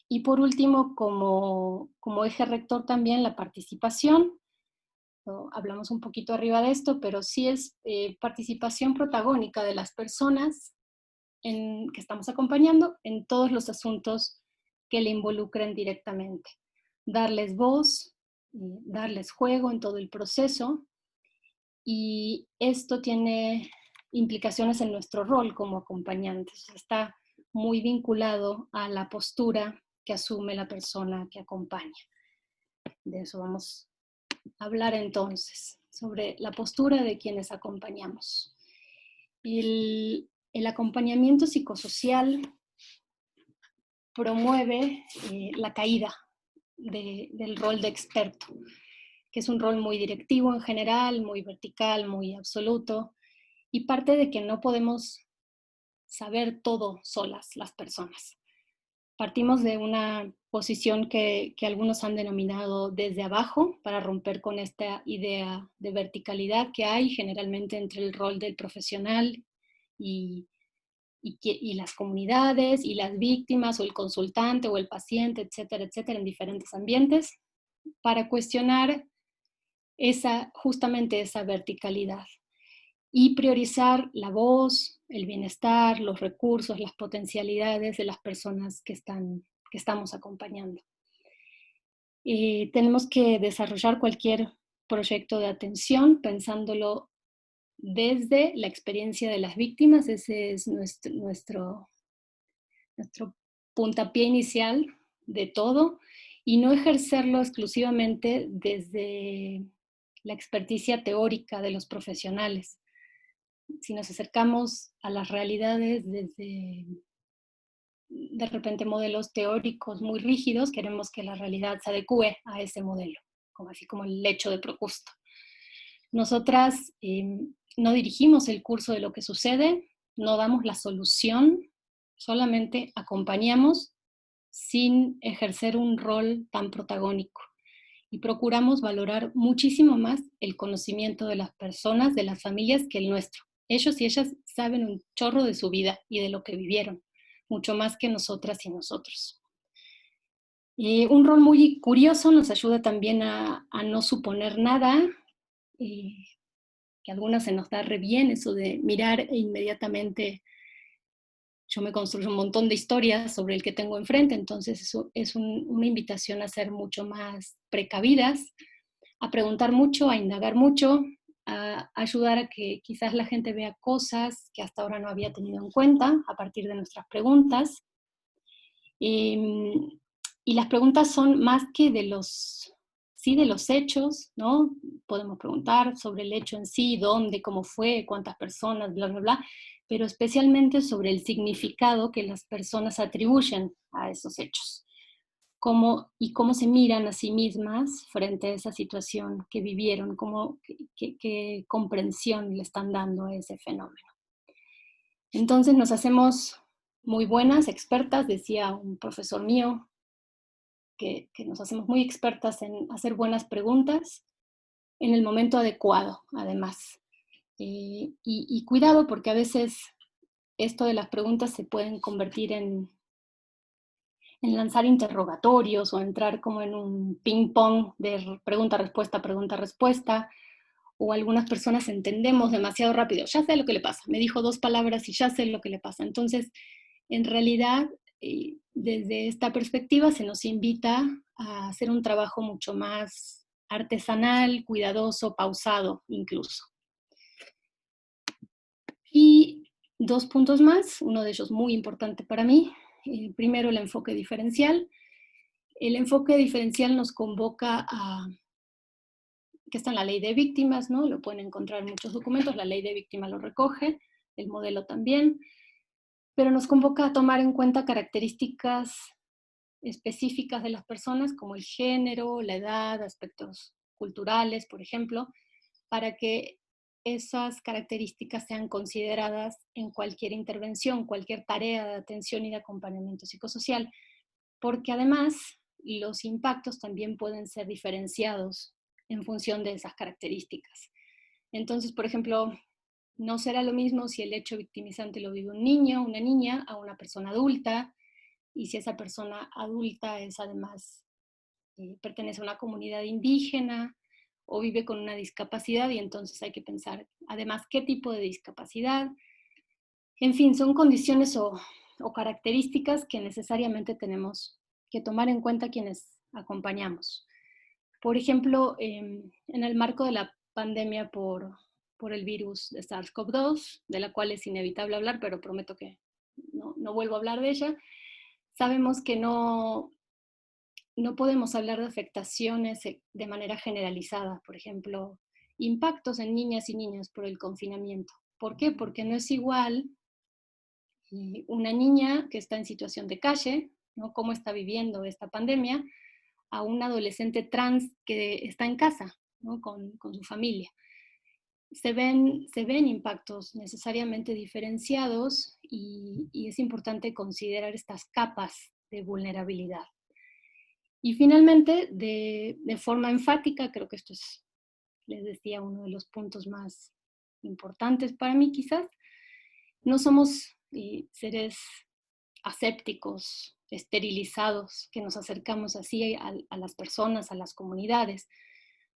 Y por último, como eje rector también la participación. Hablamos un poquito arriba de esto, pero sí es participación protagónica de las personas que estamos acompañando en todos los asuntos que le involucren directamente. Darles voz, darles juego en todo el proceso, y esto tiene implicaciones en nuestro rol como acompañantes. Está muy vinculado a la postura que asume la persona que acompaña. De eso vamos a hablar entonces, sobre la postura de quienes acompañamos. El acompañamiento psicosocial promueve la caída del rol de experto, que es un rol muy directivo en general, muy vertical, muy absoluto, y parte de que no podemos saber todo solas las personas. Partimos de una posición que algunos han denominado desde abajo, para romper con esta idea de verticalidad que hay generalmente entre el rol del profesional y las comunidades, y las víctimas, o el consultante, o el paciente, etcétera, etcétera, en diferentes ambientes, para cuestionar justamente esa verticalidad y priorizar la voz, el bienestar, los recursos, las potencialidades de las personas que estamos acompañando. Tenemos que desarrollar cualquier proyecto de atención pensándolo desde la experiencia de las víctimas. Ese es nuestro puntapié inicial de todo, y no ejercerlo exclusivamente desde la experticia teórica de los profesionales. Si nos acercamos a las realidades desde, de repente, modelos teóricos muy rígidos, queremos que la realidad se adecue a ese modelo, así como el lecho de Procusto. Nosotras no dirigimos el curso de lo que sucede, no damos la solución, solamente acompañamos sin ejercer un rol tan protagónico. Y procuramos valorar muchísimo más el conocimiento de las personas, de las familias, que el nuestro. Ellos y ellas saben un chorro de su vida y de lo que vivieron, mucho más que nosotras y nosotros. Un rol muy curioso nos ayuda también a no suponer nada, que a algunas se nos da re bien eso de mirar e inmediatamente yo me construyo un montón de historias sobre el que tengo enfrente. Entonces eso es una invitación a ser mucho más precavidas, a preguntar mucho, a indagar mucho, a ayudar a que quizás la gente vea cosas que hasta ahora no había tenido en cuenta a partir de nuestras preguntas. Y las preguntas son más que de los hechos, ¿no? Podemos preguntar sobre el hecho en sí, dónde, cómo fue, cuántas personas, bla, bla, bla, pero especialmente sobre el significado que las personas atribuyen a esos hechos. Cómo se miran a sí mismas frente a esa situación que vivieron, qué comprensión le están dando a ese fenómeno. Entonces nos hacemos muy buenas, expertas, decía un profesor mío, que nos hacemos muy expertas en hacer buenas preguntas en el momento adecuado, además. Y cuidado, porque a veces esto de las preguntas se pueden convertir en lanzar interrogatorios, o entrar como en un ping-pong de pregunta-respuesta, o algunas personas entendemos demasiado rápido. Ya sé lo que le pasa, me dijo 2 palabras y ya sé lo que le pasa. Entonces, en realidad, desde esta perspectiva se nos invita a hacer un trabajo mucho más artesanal, cuidadoso, pausado incluso. Y 2 puntos más, uno de ellos muy importante para mí. Primero, el enfoque diferencial. El enfoque diferencial nos convoca a, que está en la ley de víctimas, ¿no? Lo pueden encontrar en muchos documentos, la ley de víctimas lo recoge, el modelo también, pero nos convoca a tomar en cuenta características específicas de las personas, como el género, la edad, aspectos culturales, por ejemplo, para que esas características sean consideradas en cualquier intervención, cualquier tarea de atención y de acompañamiento psicosocial, porque además los impactos también pueden ser diferenciados en función de esas características. Entonces, por ejemplo, no será lo mismo si el hecho victimizante lo vive un niño, una niña, a una persona adulta, y si esa persona adulta es además, pertenece a una comunidad indígena o vive con una discapacidad, y entonces hay que pensar además qué tipo de discapacidad. En fin, son condiciones o características que necesariamente tenemos que tomar en cuenta quienes acompañamos. Por ejemplo, en el marco de la pandemia por el virus de SARS-CoV-2, de la cual es inevitable hablar, pero prometo que no vuelvo a hablar de ella, sabemos que no podemos hablar de afectaciones de manera generalizada. Por ejemplo, impactos en niñas y niños por el confinamiento. ¿Por qué? Porque no es igual una niña que está en situación de calle, ¿no? Cómo está viviendo esta pandemia, a un adolescente trans que está en casa, ¿no? con su familia. Se ven impactos necesariamente diferenciados y es importante considerar estas capas de vulnerabilidad. Y finalmente, de forma enfática, creo que esto es, les decía, uno de los puntos más importantes para mí quizás, no somos seres asépticos, esterilizados, que nos acercamos así a las personas, a las comunidades.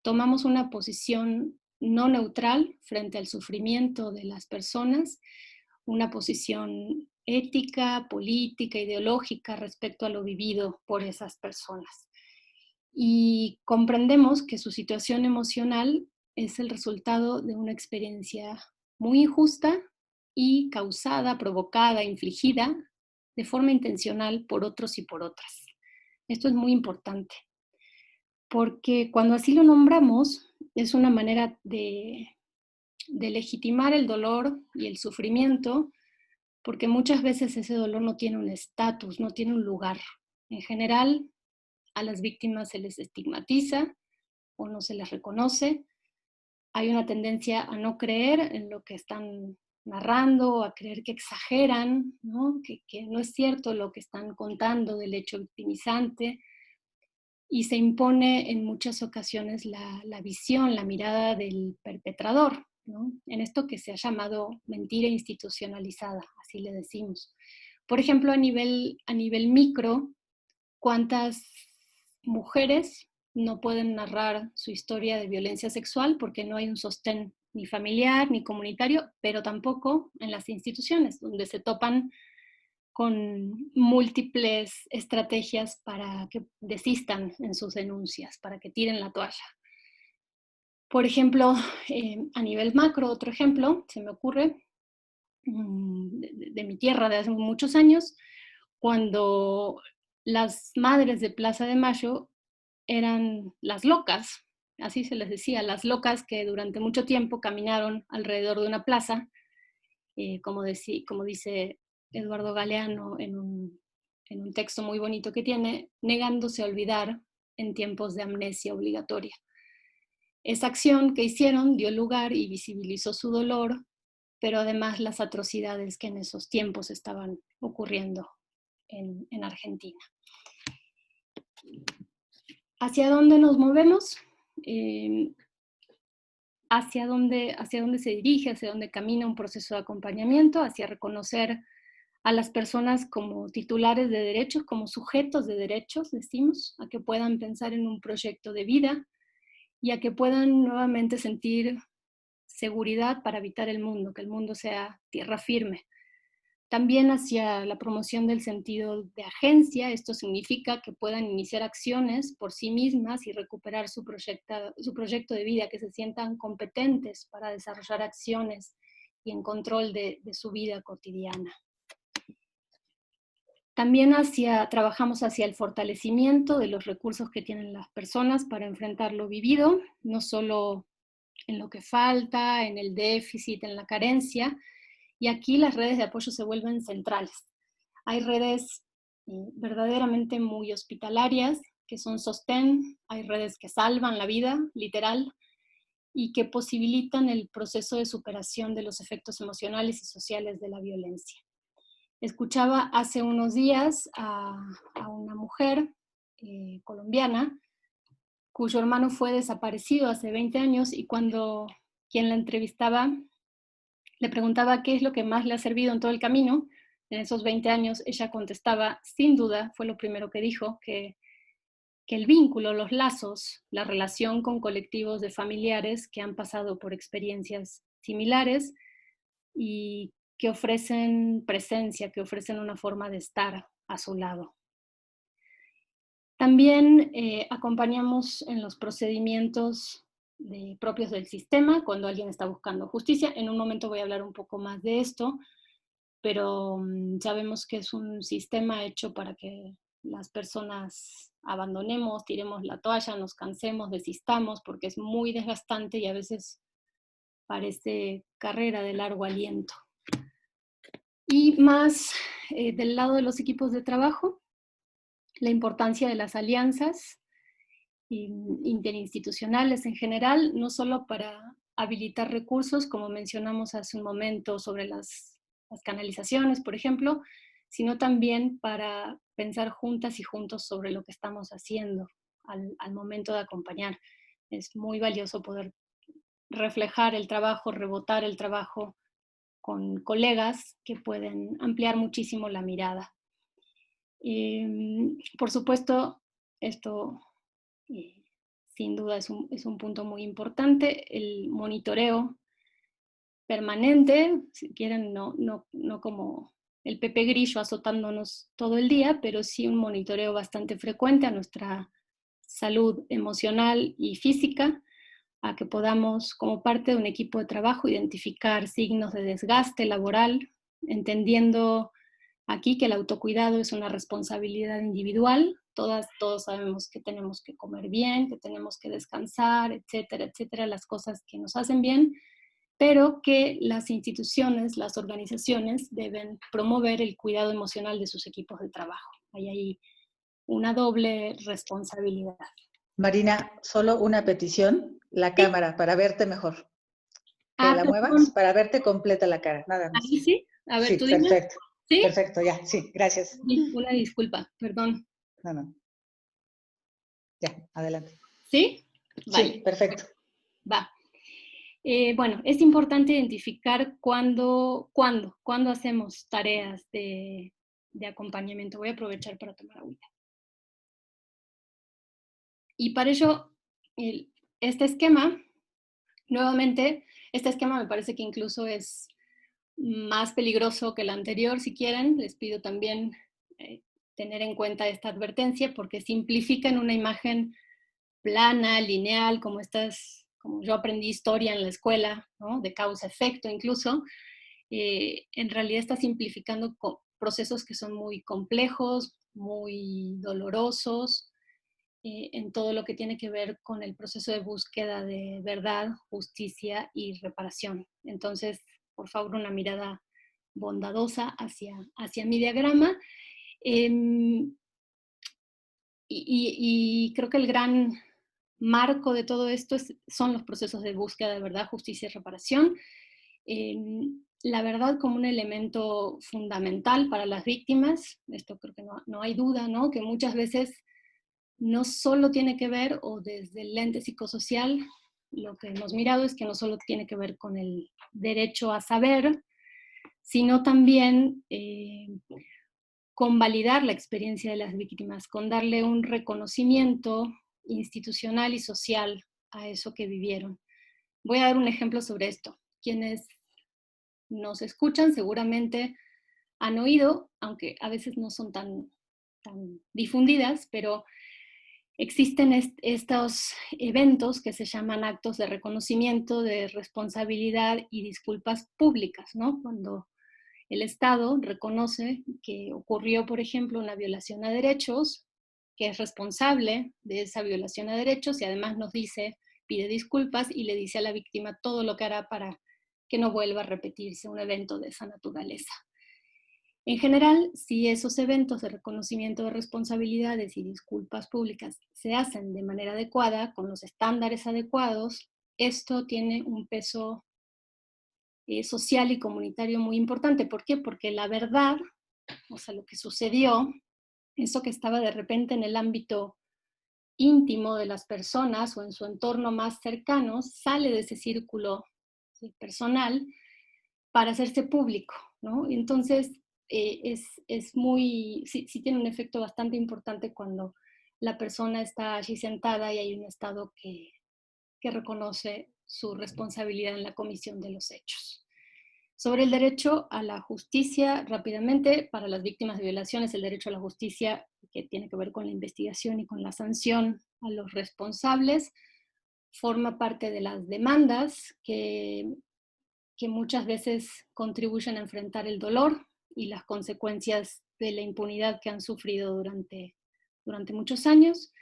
Tomamos una posición no neutral frente al sufrimiento de las personas, una posición ética, política, ideológica respecto a lo vivido por esas personas. Y comprendemos que su situación emocional es el resultado de una experiencia muy injusta y causada, provocada, infligida de forma intencional por otros y por otras. Esto es muy importante, porque cuando así lo nombramos, es una manera de legitimar el dolor y el sufrimiento, porque muchas veces ese dolor no tiene un estatus, no tiene un lugar. En general, a las víctimas se les estigmatiza o no se les reconoce. Hay una tendencia a no creer en lo que están narrando, a creer que exageran, ¿no? Que no es cierto lo que están contando del hecho victimizante, y se impone en muchas ocasiones la visión, la mirada del perpetrador, ¿no? En esto que se ha llamado mentira institucionalizada, así le decimos. Por ejemplo, a nivel micro, ¿cuántas mujeres no pueden narrar su historia de violencia sexual porque no hay un sostén ni familiar ni comunitario, pero tampoco en las instituciones, donde se topan con múltiples estrategias para que desistan en sus denuncias, para que tiren la toalla? Por ejemplo, a nivel macro, otro ejemplo, se me ocurre, de mi tierra de hace muchos años, cuando las madres de Plaza de Mayo eran las locas, así se les decía, las locas que durante mucho tiempo caminaron alrededor de una plaza, como dice Eduardo Galeano en un texto muy bonito que tiene, negándose a olvidar en tiempos de amnesia obligatoria. Esa acción que hicieron dio lugar y visibilizó su dolor, pero además las atrocidades que en esos tiempos estaban ocurriendo en Argentina. ¿Hacia dónde nos movemos? ¿Hacia dónde se dirige, hacia dónde camina un proceso de acompañamiento? Hacia reconocer a las personas como titulares de derechos, como sujetos de derechos, decimos, a que puedan pensar en un proyecto de vida y a que puedan nuevamente sentir seguridad para habitar el mundo, que el mundo sea tierra firme. También hacia la promoción del sentido de agencia. Esto significa que puedan iniciar acciones por sí mismas y recuperar su proyecto de vida, que se sientan competentes para desarrollar acciones y en control de su vida cotidiana. También trabajamos hacia el fortalecimiento de los recursos que tienen las personas para enfrentar lo vivido, no solo en lo que falta, en el déficit, en la carencia, y aquí las redes de apoyo se vuelven centrales. Hay redes verdaderamente muy hospitalarias, que son sostén, hay redes que salvan la vida, literal, y que posibilitan el proceso de superación de los efectos emocionales y sociales de la violencia. Escuchaba hace unos días a una mujer colombiana cuyo hermano fue desaparecido hace 20 años y cuando quien la entrevistaba le preguntaba qué es lo que más le ha servido en todo el camino, en esos 20 años, ella contestaba, sin duda, fue lo primero que dijo, que el vínculo, los lazos, la relación con colectivos de familiares que han pasado por experiencias similares y que ofrecen presencia, que ofrecen una forma de estar a su lado. También acompañamos en los procedimientos propios del sistema cuando alguien está buscando justicia. En un momento voy a hablar un poco más de esto, pero sabemos que es un sistema hecho para que las personas abandonemos, tiremos la toalla, nos cansemos, desistamos, porque es muy desgastante y a veces parece carrera de largo aliento. Y más del lado de los equipos de trabajo, la importancia de las alianzas interinstitucionales en general, no solo para habilitar recursos, como mencionamos hace un momento sobre las canalizaciones, por ejemplo, sino también para pensar juntas y juntos sobre lo que estamos haciendo al momento de acompañar. Es muy valioso poder reflejar el trabajo, rebotar el trabajo con colegas que pueden ampliar muchísimo la mirada. Por supuesto, esto sin duda es un punto muy importante, el monitoreo permanente, si quieren, no como el Pepe Grillo azotándonos todo el día, pero sí un monitoreo bastante frecuente a nuestra salud emocional y física, a que podamos, como parte de un equipo de trabajo, identificar signos de desgaste laboral, entendiendo aquí que el autocuidado es una responsabilidad individual. Todos sabemos que tenemos que comer bien, que tenemos que descansar, etcétera, etcétera, las cosas que nos hacen bien, pero que las instituciones, las organizaciones deben promover el cuidado emocional de sus equipos de trabajo. Hay ahí una doble responsabilidad. Marina, solo una petición, la cámara, para verte mejor. Que la perdón. muevas para verte completa la cara, nada más. ¿Ahí sí? A ver, sí, tú dime. Perfecto. ¿Sí? Perfecto, ya, sí, gracias. Una disculpa, perdón. No. Ya, adelante. ¿Sí? Vale. Sí, perfecto. Va. Bueno, es importante identificar cuándo hacemos tareas de acompañamiento. Voy a aprovechar para tomar agüita. Y para ello, este esquema, nuevamente, este esquema me parece que incluso es más peligroso que el anterior, si quieren. Les pido también tener en cuenta esta advertencia porque simplifica en una imagen plana, lineal, como yo aprendí historia en la escuela, ¿no? De causa-efecto incluso. En realidad está simplificando procesos que son muy complejos, muy dolorosos, en todo lo que tiene que ver con el proceso de búsqueda de verdad, justicia y reparación. Entonces, por favor, una mirada bondadosa hacia mi diagrama. Y creo que el gran marco de todo esto son los procesos de búsqueda de verdad, justicia y reparación. La verdad como un elemento fundamental para las víctimas, esto creo que no hay duda, ¿no? Que muchas veces no solo tiene que ver, o desde el lente psicosocial, lo que hemos mirado es que no solo tiene que ver con el derecho a saber, sino también con validar la experiencia de las víctimas, con darle un reconocimiento institucional y social a eso que vivieron. Voy a dar un ejemplo sobre esto. Quienes nos escuchan seguramente han oído, aunque a veces no son tan difundidas, pero existen estos eventos que se llaman actos de reconocimiento, de responsabilidad y disculpas públicas, ¿no? Cuando el Estado reconoce que ocurrió, por ejemplo, una violación a derechos, que es responsable de esa violación a derechos y además nos dice, pide disculpas y le dice a la víctima todo lo que hará para que no vuelva a repetirse un evento de esa naturaleza. En general, si esos eventos de reconocimiento de responsabilidades y disculpas públicas se hacen de manera adecuada, con los estándares adecuados, esto tiene un peso social y comunitario muy importante. ¿Por qué? Porque la verdad, o sea, lo que sucedió, eso que estaba de repente en el ámbito íntimo de las personas o en su entorno más cercano, sale de ese círculo, ¿sí?, personal para hacerse público, ¿no? Entonces, sí tiene un efecto bastante importante cuando la persona está allí sentada y hay un Estado que reconoce su responsabilidad en la comisión de los hechos. Sobre el derecho a la justicia, rápidamente, para las víctimas de violaciones, el derecho a la justicia, que tiene que ver con la investigación y con la sanción a los responsables, forma parte de las demandas que muchas veces contribuyen a enfrentar el dolor y las consecuencias de la impunidad que han sufrido durante muchos años.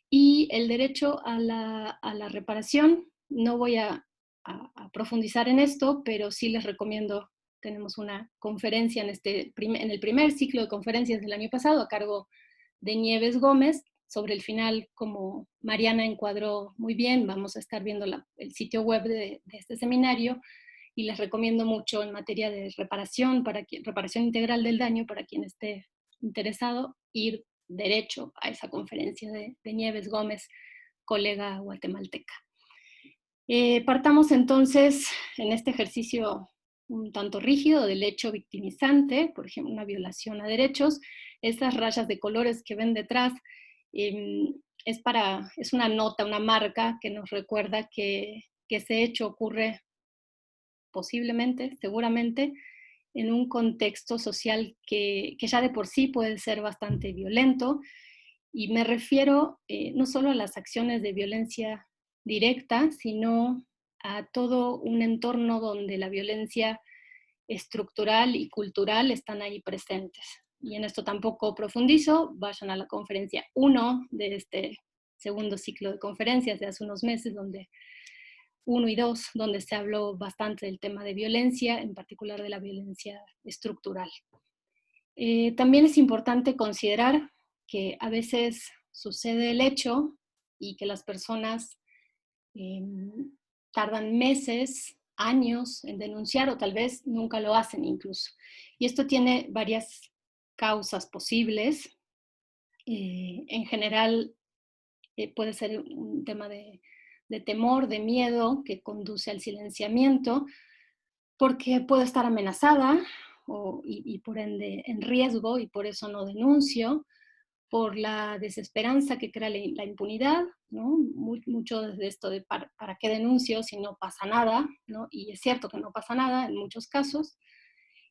Y el derecho a la reparación, no voy a profundizar en esto, pero sí les recomiendo, tenemos una conferencia en el primer ciclo de conferencias del año pasado a cargo de Nieves Gómez. Sobre el final, como Mariana encuadró muy bien, vamos a estar viendo el sitio web de este seminario, y les recomiendo mucho en materia de reparación, reparación integral del daño, para quien esté interesado, ir derecho a esa conferencia de Nieves Gómez, colega guatemalteca. Partamos entonces en este ejercicio un tanto rígido del hecho victimizante, por ejemplo, una violación a derechos. Estas rayas de colores que ven detrás es una nota, una marca que nos recuerda que ese hecho ocurre posiblemente, seguramente, en un contexto social que ya de por sí puede ser bastante violento, y me refiero no solo a las acciones de violencia directa, sino a todo un entorno donde la violencia estructural y cultural están ahí presentes. Y en esto tampoco profundizo, vayan a la conferencia 1 de este segundo ciclo de conferencias de hace unos meses, donde 1 y 2, donde se habló bastante del tema de violencia, en particular de la violencia estructural. También es importante considerar que a veces sucede el hecho y que las personas tardan meses, años en denunciar, o tal vez nunca lo hacen incluso. Y esto tiene varias causas posibles. En general puede ser un tema de temor, de miedo, que conduce al silenciamiento, porque puedo estar amenazada y por ende en riesgo, y por eso no denuncio, por la desesperanza que crea la impunidad, ¿no? Mucho de esto de para qué denuncio si no pasa nada, ¿no? Y es cierto que no pasa nada en muchos casos,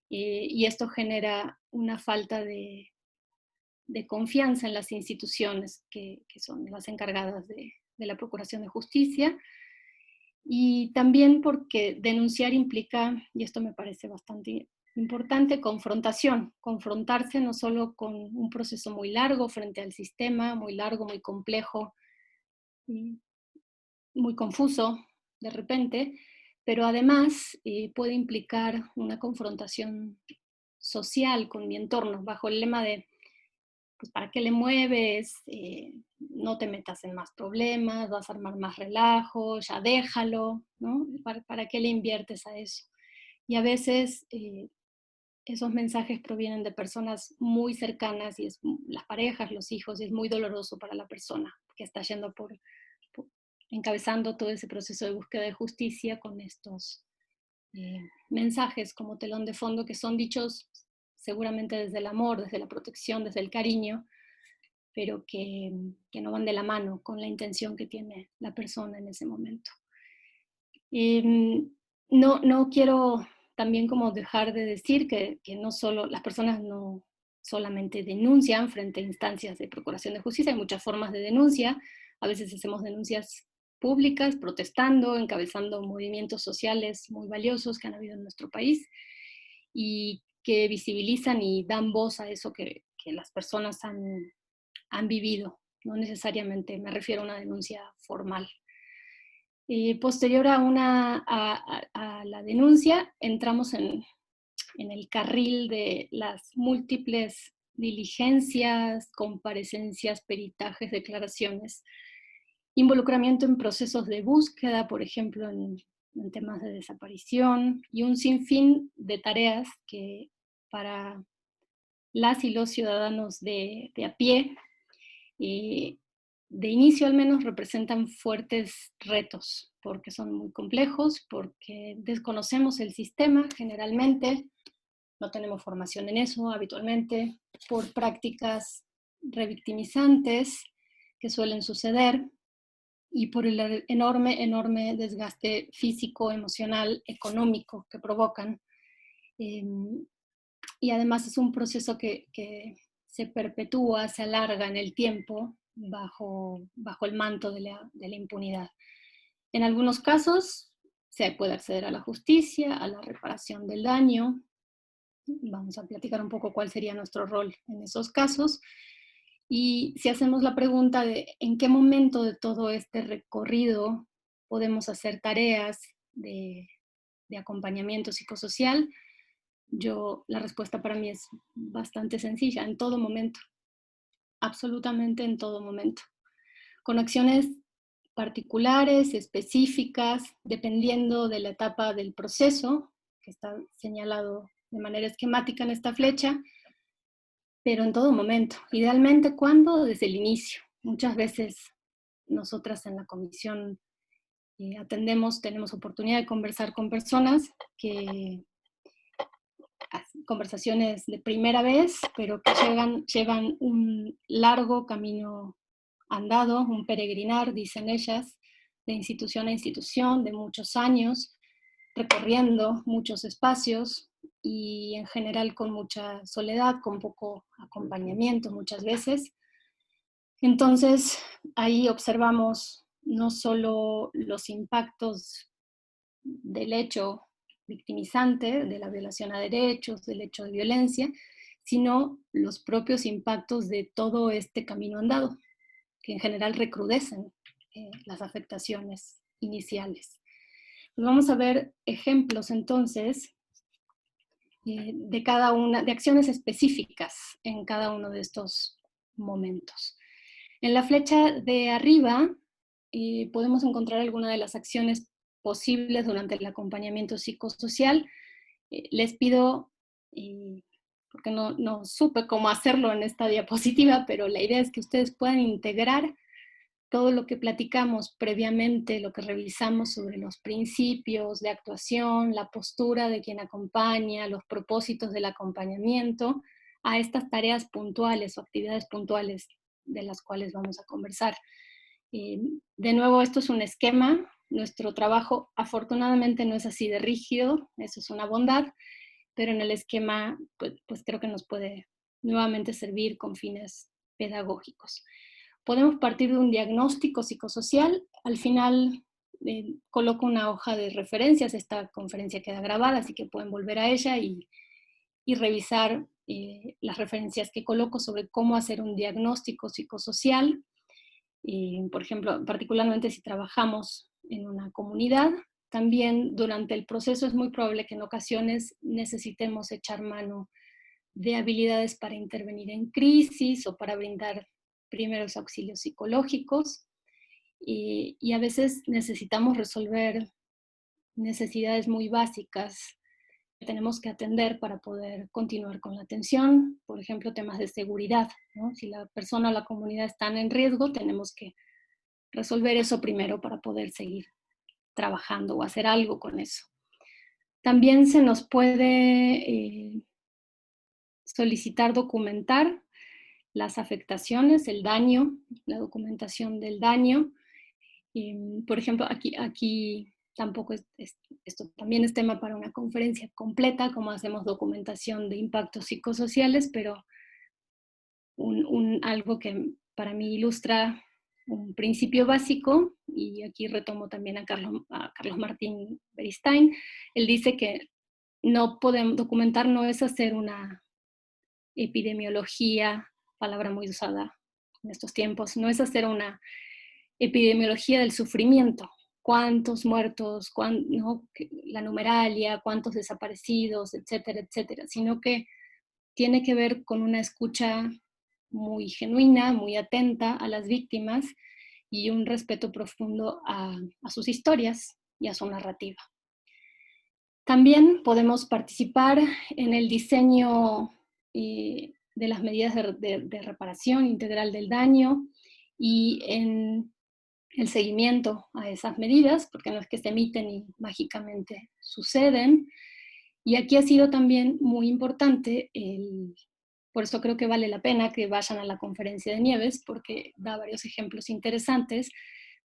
y esto genera una falta de confianza en las instituciones que son las encargadas de la Procuración de Justicia. Y también porque denunciar implica, y esto me parece bastante importante, confrontarse no solo con un proceso muy largo frente al sistema, muy largo, muy complejo, y muy confuso de repente, pero además puede implicar una confrontación social con mi entorno, bajo el lema de pues ¿para qué le mueves? No te metas en más problemas, vas a armar más relajo, ya déjalo, ¿no? ¿Para qué le inviertes a eso? Y a veces esos mensajes provienen de personas muy cercanas, y es las parejas, los hijos, y es muy doloroso para la persona que está yendo por encabezando todo ese proceso de búsqueda de justicia con estos mensajes como telón de fondo, que son dichos seguramente desde el amor, desde la protección, desde el cariño, pero que no van de la mano con la intención que tiene la persona en ese momento. No quiero también como dejar de decir que no solo, las personas no solamente denuncian frente a instancias de procuración de justicia, hay muchas formas de denuncia, a veces hacemos denuncias públicas, protestando, encabezando movimientos sociales muy valiosos que han habido en nuestro país y que visibilizan y dan voz a eso que las personas han vivido, no necesariamente me refiero a una denuncia formal. Posterior a la denuncia, entramos en el carril de las múltiples diligencias, comparecencias, peritajes, declaraciones, involucramiento en procesos de búsqueda, por ejemplo, en temas de desaparición, y un sinfín de tareas que para las y los ciudadanos de a pie, de inicio al menos representan fuertes retos, porque son muy complejos, porque desconocemos el sistema generalmente, no tenemos formación en eso habitualmente, por prácticas revictimizantes que suelen suceder y por el enorme desgaste físico, emocional, económico que provocan. Y además es un proceso que se perpetúa, se alarga en el tiempo bajo el manto de la impunidad. En algunos casos se puede acceder a la justicia, a la reparación del daño. Vamos a platicar un poco cuál sería nuestro rol en esos casos. Y si hacemos la pregunta de en qué momento de todo este recorrido podemos hacer tareas de acompañamiento psicosocial, la respuesta para mí es bastante sencilla, en todo momento, absolutamente en todo momento, con acciones particulares, específicas, dependiendo de la etapa del proceso, que está señalado de manera esquemática en esta flecha, pero en todo momento. Idealmente, ¿cuándo? Desde el inicio. Muchas veces nosotras en la comisión tenemos oportunidad de conversar con personas que conversaciones de primera vez, pero que llevan un largo camino andado, un peregrinar, dicen ellas, de institución a institución, de muchos años, recorriendo muchos espacios y en general con mucha soledad, con poco acompañamiento muchas veces. Entonces, ahí observamos no solo los impactos del hecho victimizante, de la violación a derechos, del hecho de violencia, sino los propios impactos de todo este camino andado, que en general recrudecen las afectaciones iniciales. Pues vamos a ver ejemplos entonces de acciones específicas en cada uno de estos momentos. En la flecha de arriba podemos encontrar algunas de las acciones posibles durante el acompañamiento psicosocial. Les pido, porque no supe cómo hacerlo en esta diapositiva, pero la idea es que ustedes puedan integrar todo lo que platicamos previamente, lo que revisamos sobre los principios de actuación, la postura de quien acompaña, los propósitos del acompañamiento, a estas tareas puntuales o actividades puntuales de las cuales vamos a conversar. De nuevo, esto es un esquema. Nuestro trabajo afortunadamente no es así de rígido, eso es una bondad, pero en el esquema pues creo que nos puede nuevamente servir con fines pedagógicos. Podemos partir de un diagnóstico psicosocial. Al final coloco una hoja de referencias, esta conferencia queda grabada, así que pueden volver a ella y revisar las referencias que coloco sobre cómo hacer un diagnóstico psicosocial. Por ejemplo, particularmente si trabajamos en una comunidad, también durante el proceso es muy probable que en ocasiones necesitemos echar mano de habilidades para intervenir en crisis o para brindar primeros auxilios psicológicos, y a veces necesitamos resolver necesidades muy básicas que tenemos que atender para poder continuar con la atención, por ejemplo, temas de seguridad, ¿no? Si la persona o la comunidad están en riesgo, tenemos que resolver eso primero para poder seguir trabajando o hacer algo con eso. También se nos puede solicitar documentar las afectaciones, el daño, la documentación del daño. Por ejemplo, aquí tampoco esto también es tema para una conferencia completa, cómo hacemos documentación de impactos psicosociales, pero algo que para mí ilustra un principio básico, y aquí retomo también a Carlos Martín Beristain. Él dice que no podemos documentar, no es hacer una epidemiología, palabra muy usada en estos tiempos, no es hacer una epidemiología del sufrimiento, cuántos muertos, ¿no? La numeralia, cuántos desaparecidos, etcétera, etcétera, sino que tiene que ver con una escucha muy genuina, muy atenta a las víctimas y un respeto profundo a sus historias y a su narrativa. También podemos participar en el diseño de las medidas de reparación integral del daño y en el seguimiento a esas medidas, porque no es que se emiten y mágicamente suceden. Y aquí ha sido también muy importante, por eso creo que vale la pena que vayan a la conferencia de Nieves, porque da varios ejemplos interesantes,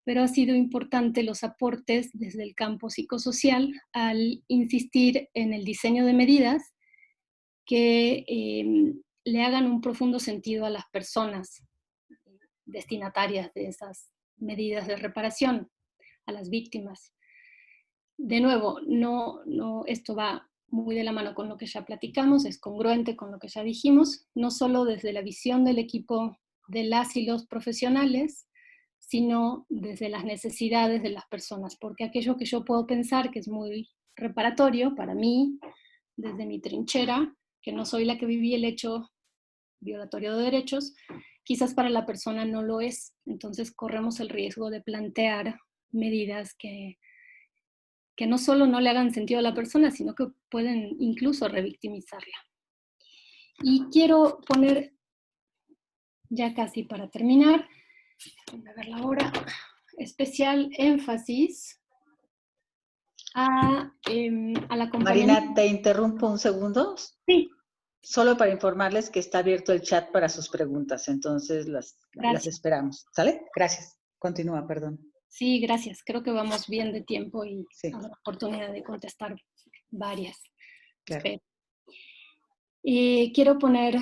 pero ha sido importante los aportes desde el campo psicosocial al insistir en el diseño de medidas que le hagan un profundo sentido a las personas destinatarias de esas medidas de reparación, a las víctimas. De nuevo, esto va muy de la mano con lo que ya platicamos, es congruente con lo que ya dijimos, no solo desde la visión del equipo de las y los profesionales, sino desde las necesidades de las personas, porque aquello que yo puedo pensar que es muy reparatorio para mí, desde mi trinchera, que no soy la que viví el hecho violatorio de derechos, quizás para la persona no lo es. Entonces corremos el riesgo de plantear medidas que no solo no le hagan sentido a la persona, sino que pueden incluso revictimizarla. Y quiero poner, ya casi para terminar, voy a ver la hora, especial énfasis al acompañamiento. Marina, ¿te interrumpo un segundo? Sí. Solo para informarles que está abierto el chat para sus preguntas, entonces las esperamos. ¿Sale? Gracias. Continúa, perdón. Sí, gracias. Creo que vamos bien de tiempo y habrá oportunidad de contestar varias. Claro. Quiero poner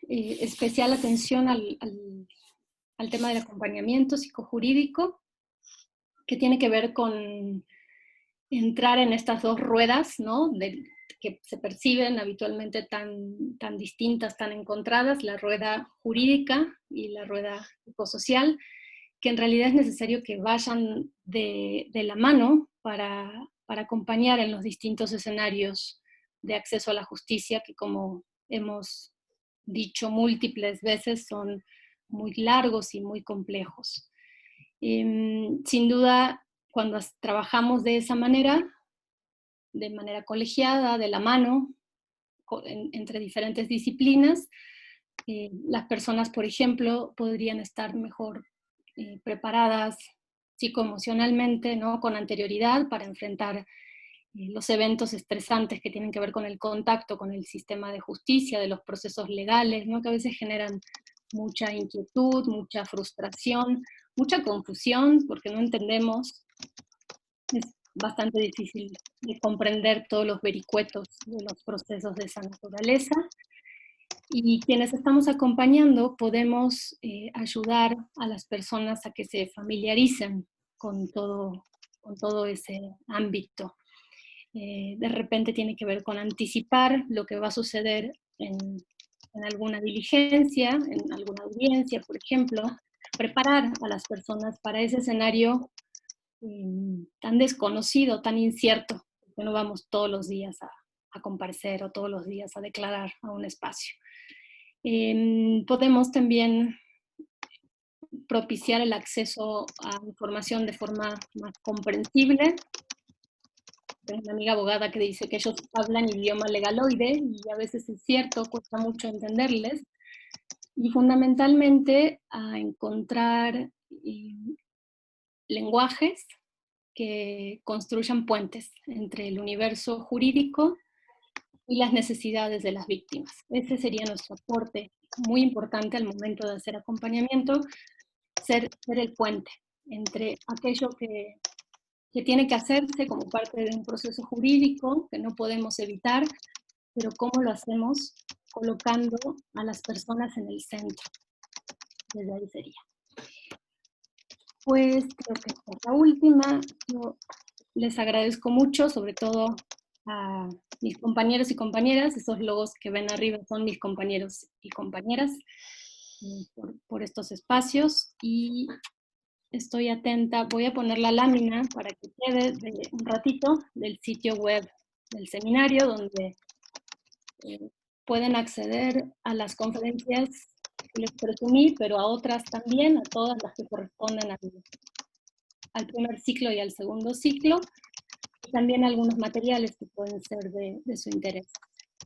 especial atención al tema del acompañamiento psicojurídico, que tiene que ver con entrar en estas dos ruedas, ¿no? Que se perciben habitualmente tan distintas, tan encontradas, la rueda jurídica y la rueda psicosocial, que en realidad es necesario que vayan de la mano para acompañar en los distintos escenarios de acceso a la justicia, que como hemos dicho múltiples veces son muy largos y muy complejos. Sin duda, cuando trabajamos de esa manera, de manera colegiada, de la mano, entre diferentes disciplinas, las personas, por ejemplo, podrían estar mejor preparadas psicoemocionalmente, ¿no? Con anterioridad para enfrentar los eventos estresantes que tienen que ver con el contacto con el sistema de justicia, de los procesos legales, ¿no? Que a veces generan mucha inquietud, mucha frustración, mucha confusión, porque no entendemos. Es bastante difícil de comprender todos los vericuetos de los procesos de esa naturaleza. Y quienes estamos acompañando podemos ayudar a las personas a que se familiaricen con todo ese ámbito. De repente tiene que ver con anticipar lo que va a suceder en alguna diligencia, en alguna audiencia, por ejemplo, preparar a las personas para ese escenario tan desconocido, tan incierto, que no vamos todos los días a comparecer o todos los días a declarar a un espacio. Podemos también propiciar el acceso a información de forma más comprensible. Tengo una amiga abogada que dice que ellos hablan idioma legaloide y a veces es cierto, cuesta mucho entenderles. Y fundamentalmente a encontrar lenguajes que construyan puentes entre el universo jurídico y las necesidades de las víctimas. Ese sería nuestro aporte muy importante al momento de hacer acompañamiento, ser el puente entre aquello que que tiene que hacerse como parte de un proceso jurídico que no podemos evitar, pero ¿cómo lo hacemos? Colocando a las personas en el centro. Desde ahí sería. Pues creo que esta es la última. Yo les agradezco mucho, sobre todo a mis compañeros y compañeras. Esos logos que ven arriba son mis compañeros y compañeras por estos espacios. Y estoy atenta, voy a poner la lámina para que quede de un ratito del sitio web del seminario, donde pueden acceder a las conferencias que les presumí, pero a otras también, a todas las que corresponden al primer ciclo y al segundo ciclo, y también algunos materiales que pueden ser de su interés.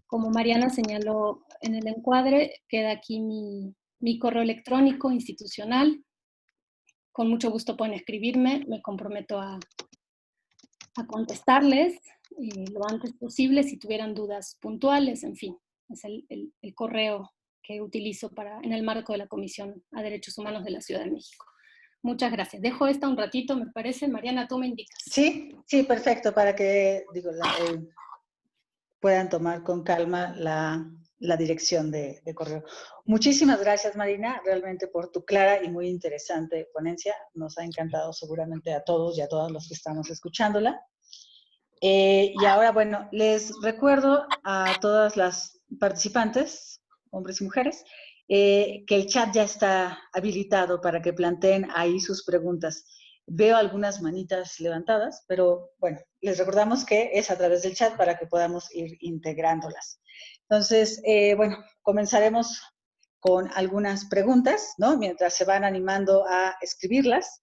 Como Mariana señaló en el encuadre, queda aquí mi correo electrónico institucional. Con mucho gusto pueden escribirme, me comprometo a contestarles lo antes posible si tuvieran dudas puntuales, en fin, es el correo que utilizo en el marco de la Comisión a Derechos Humanos de la Ciudad de México. Muchas gracias. Dejo esta un ratito, me parece. Mariana, tú me indicas. Sí, sí, perfecto, para que puedan tomar con calma la dirección de correo. Muchísimas gracias, Marina, realmente por tu clara y muy interesante ponencia. Nos ha encantado seguramente a todos y a todas los que estamos escuchándola. Y ahora, bueno, les recuerdo a todas las participantes, hombres y mujeres, que el chat ya está habilitado para que planteen ahí sus preguntas. Veo algunas manitas levantadas, pero bueno, les recordamos que es a través del chat para que podamos ir integrándolas. Entonces, bueno, comenzaremos con algunas preguntas, ¿no? Mientras se van animando a escribirlas.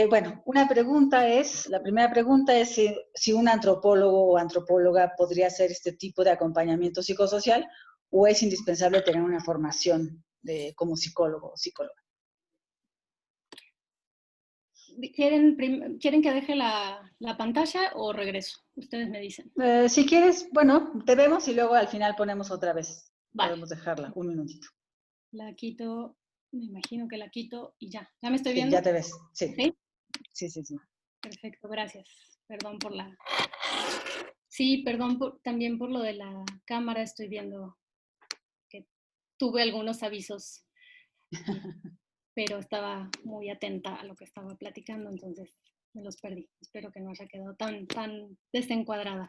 Bueno, la primera pregunta es si un antropólogo o antropóloga podría hacer este tipo de acompañamiento psicosocial o es indispensable tener una formación como psicólogo o psicóloga. ¿Quieren que deje la pantalla o regreso? Ustedes me dicen. Si quieres, bueno, te vemos y luego al final ponemos otra vez. Vale. Podemos dejarla un minutito. La quito, me imagino que la quito y ya. ¿Ya me estoy Sí, viendo? ya te ves, sí. ¿Sí? Sí, sí, sí. Perfecto, gracias. Perdón por la... Sí, perdón también por lo de la cámara. Estoy viendo que tuve algunos avisos, pero estaba muy atenta a lo que estaba platicando, entonces me los perdí. Espero que no haya quedado tan desencuadrada.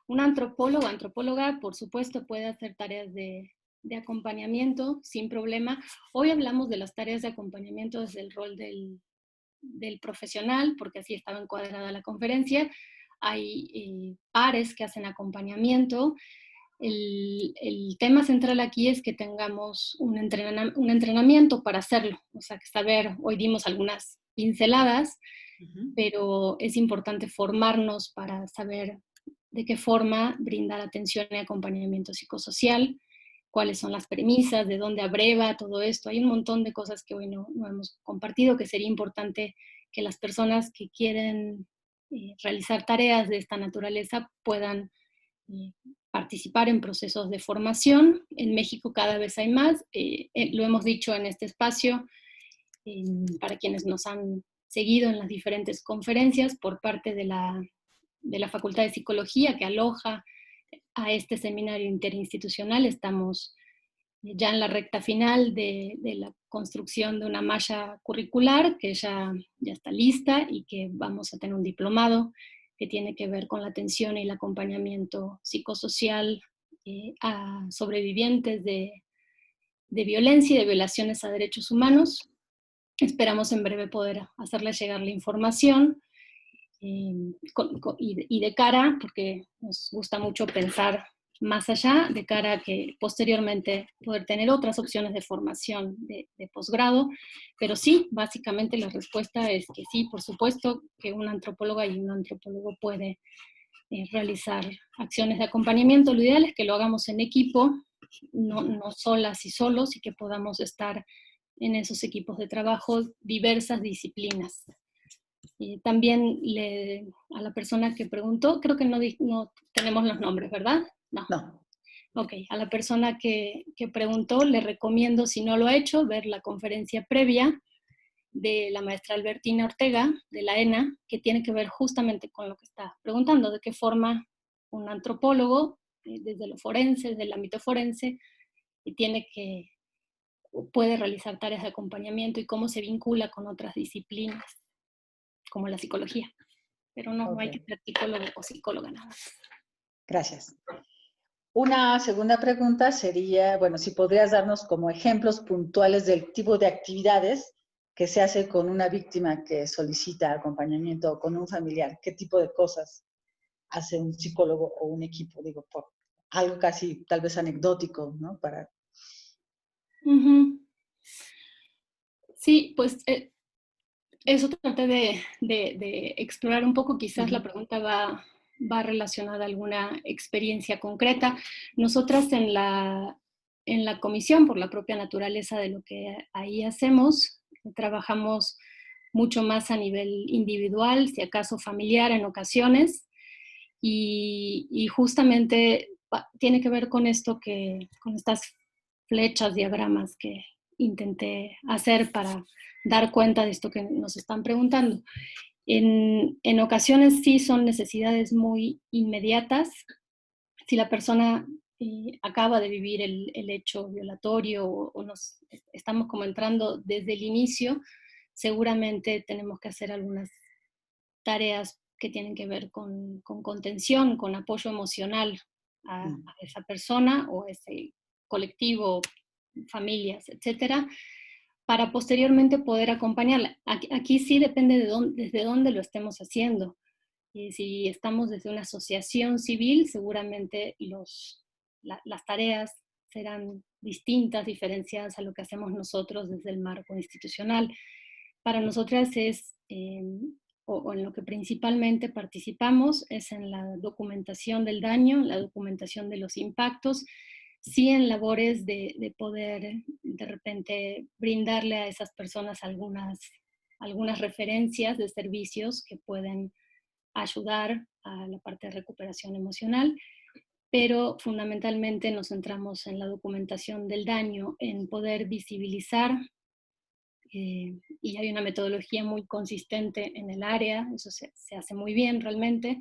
Un antropólogo o antropóloga, por supuesto, puede hacer tareas de acompañamiento sin problema. Hoy hablamos de las tareas de acompañamiento desde el rol del profesional, porque así estaba encuadrada la conferencia. Hay pares que hacen acompañamiento. El tema central aquí es que tengamos un entrenamiento para hacerlo, o sea, que saber, hoy dimos algunas pinceladas, pero es importante formarnos para saber de qué forma brindar atención y acompañamiento psicosocial, cuáles son las premisas, de dónde abreva todo esto. Hay un montón de cosas que hoy no hemos compartido, que sería importante que las personas que quieren realizar tareas de esta naturaleza puedan participar en procesos de formación. En México cada vez hay más, lo hemos dicho en este espacio, para quienes nos han seguido en las diferentes conferencias por parte de la Facultad de Psicología que aloja a este seminario interinstitucional. Estamos ya en la recta final de la construcción de una malla curricular que ya está lista y que vamos a tener un diplomado que tiene que ver con la atención y el acompañamiento psicosocial a sobrevivientes de violencia y de violaciones a derechos humanos. Esperamos en breve poder hacerles llegar la información y de cara, porque nos gusta mucho pensar más allá, de cara a que posteriormente poder tener otras opciones de formación de posgrado. Pero sí, básicamente la respuesta es que sí, por supuesto que una antropóloga y un antropólogo puede realizar acciones de acompañamiento. Lo ideal es que lo hagamos en equipo, no solas y solos, y que podamos estar en esos equipos de trabajo diversas disciplinas. También a la persona que preguntó, creo que no tenemos los nombres, ¿verdad? No. Ok, a la persona que preguntó le recomiendo, si no lo ha hecho, ver la conferencia previa de la maestra Albertina Ortega, de la ENA, que tiene que ver justamente con lo que está preguntando, de qué forma un antropólogo, desde lo forense, desde el ámbito forense, y puede realizar tareas de acompañamiento y cómo se vincula con otras disciplinas, como la psicología. Pero no hay que ser psicólogo o psicóloga nada más. Gracias. Una segunda pregunta sería, bueno, si podrías darnos como ejemplos puntuales del tipo de actividades que se hace con una víctima que solicita acompañamiento o con un familiar. ¿Qué tipo de cosas hace un psicólogo o un equipo? Digo, por algo casi tal vez anecdótico, ¿no? Sí, pues eso traté de explorar un poco. Quizás la pregunta va relacionada a alguna experiencia concreta. Nosotras en la comisión, por la propia naturaleza de lo que ahí hacemos, trabajamos mucho más a nivel individual, si acaso familiar en ocasiones, y justamente tiene que ver con esto, con estas flechas, diagramas que intenté hacer para dar cuenta de esto que nos están preguntando. En ocasiones sí son necesidades muy inmediatas. Si la persona acaba de vivir el hecho violatorio o nos estamos como entrando desde el inicio, seguramente tenemos que hacer algunas tareas que tienen que ver con contención, con apoyo emocional a esa persona o a ese colectivo, familias, etcétera, para posteriormente poder acompañarla. Aquí sí depende desde dónde lo estemos haciendo. Y si estamos desde una asociación civil, seguramente las tareas serán distintas, diferenciadas a lo que hacemos nosotros desde el marco institucional. Para nosotras o en lo que principalmente participamos, es en la documentación del daño, la documentación de los impactos, sí en labores de poder de repente brindarle a esas personas algunas referencias de servicios que pueden ayudar a la parte de recuperación emocional, pero fundamentalmente nos centramos en la documentación del daño, en poder visibilizar, y hay una metodología muy consistente en el área, eso se hace muy bien realmente,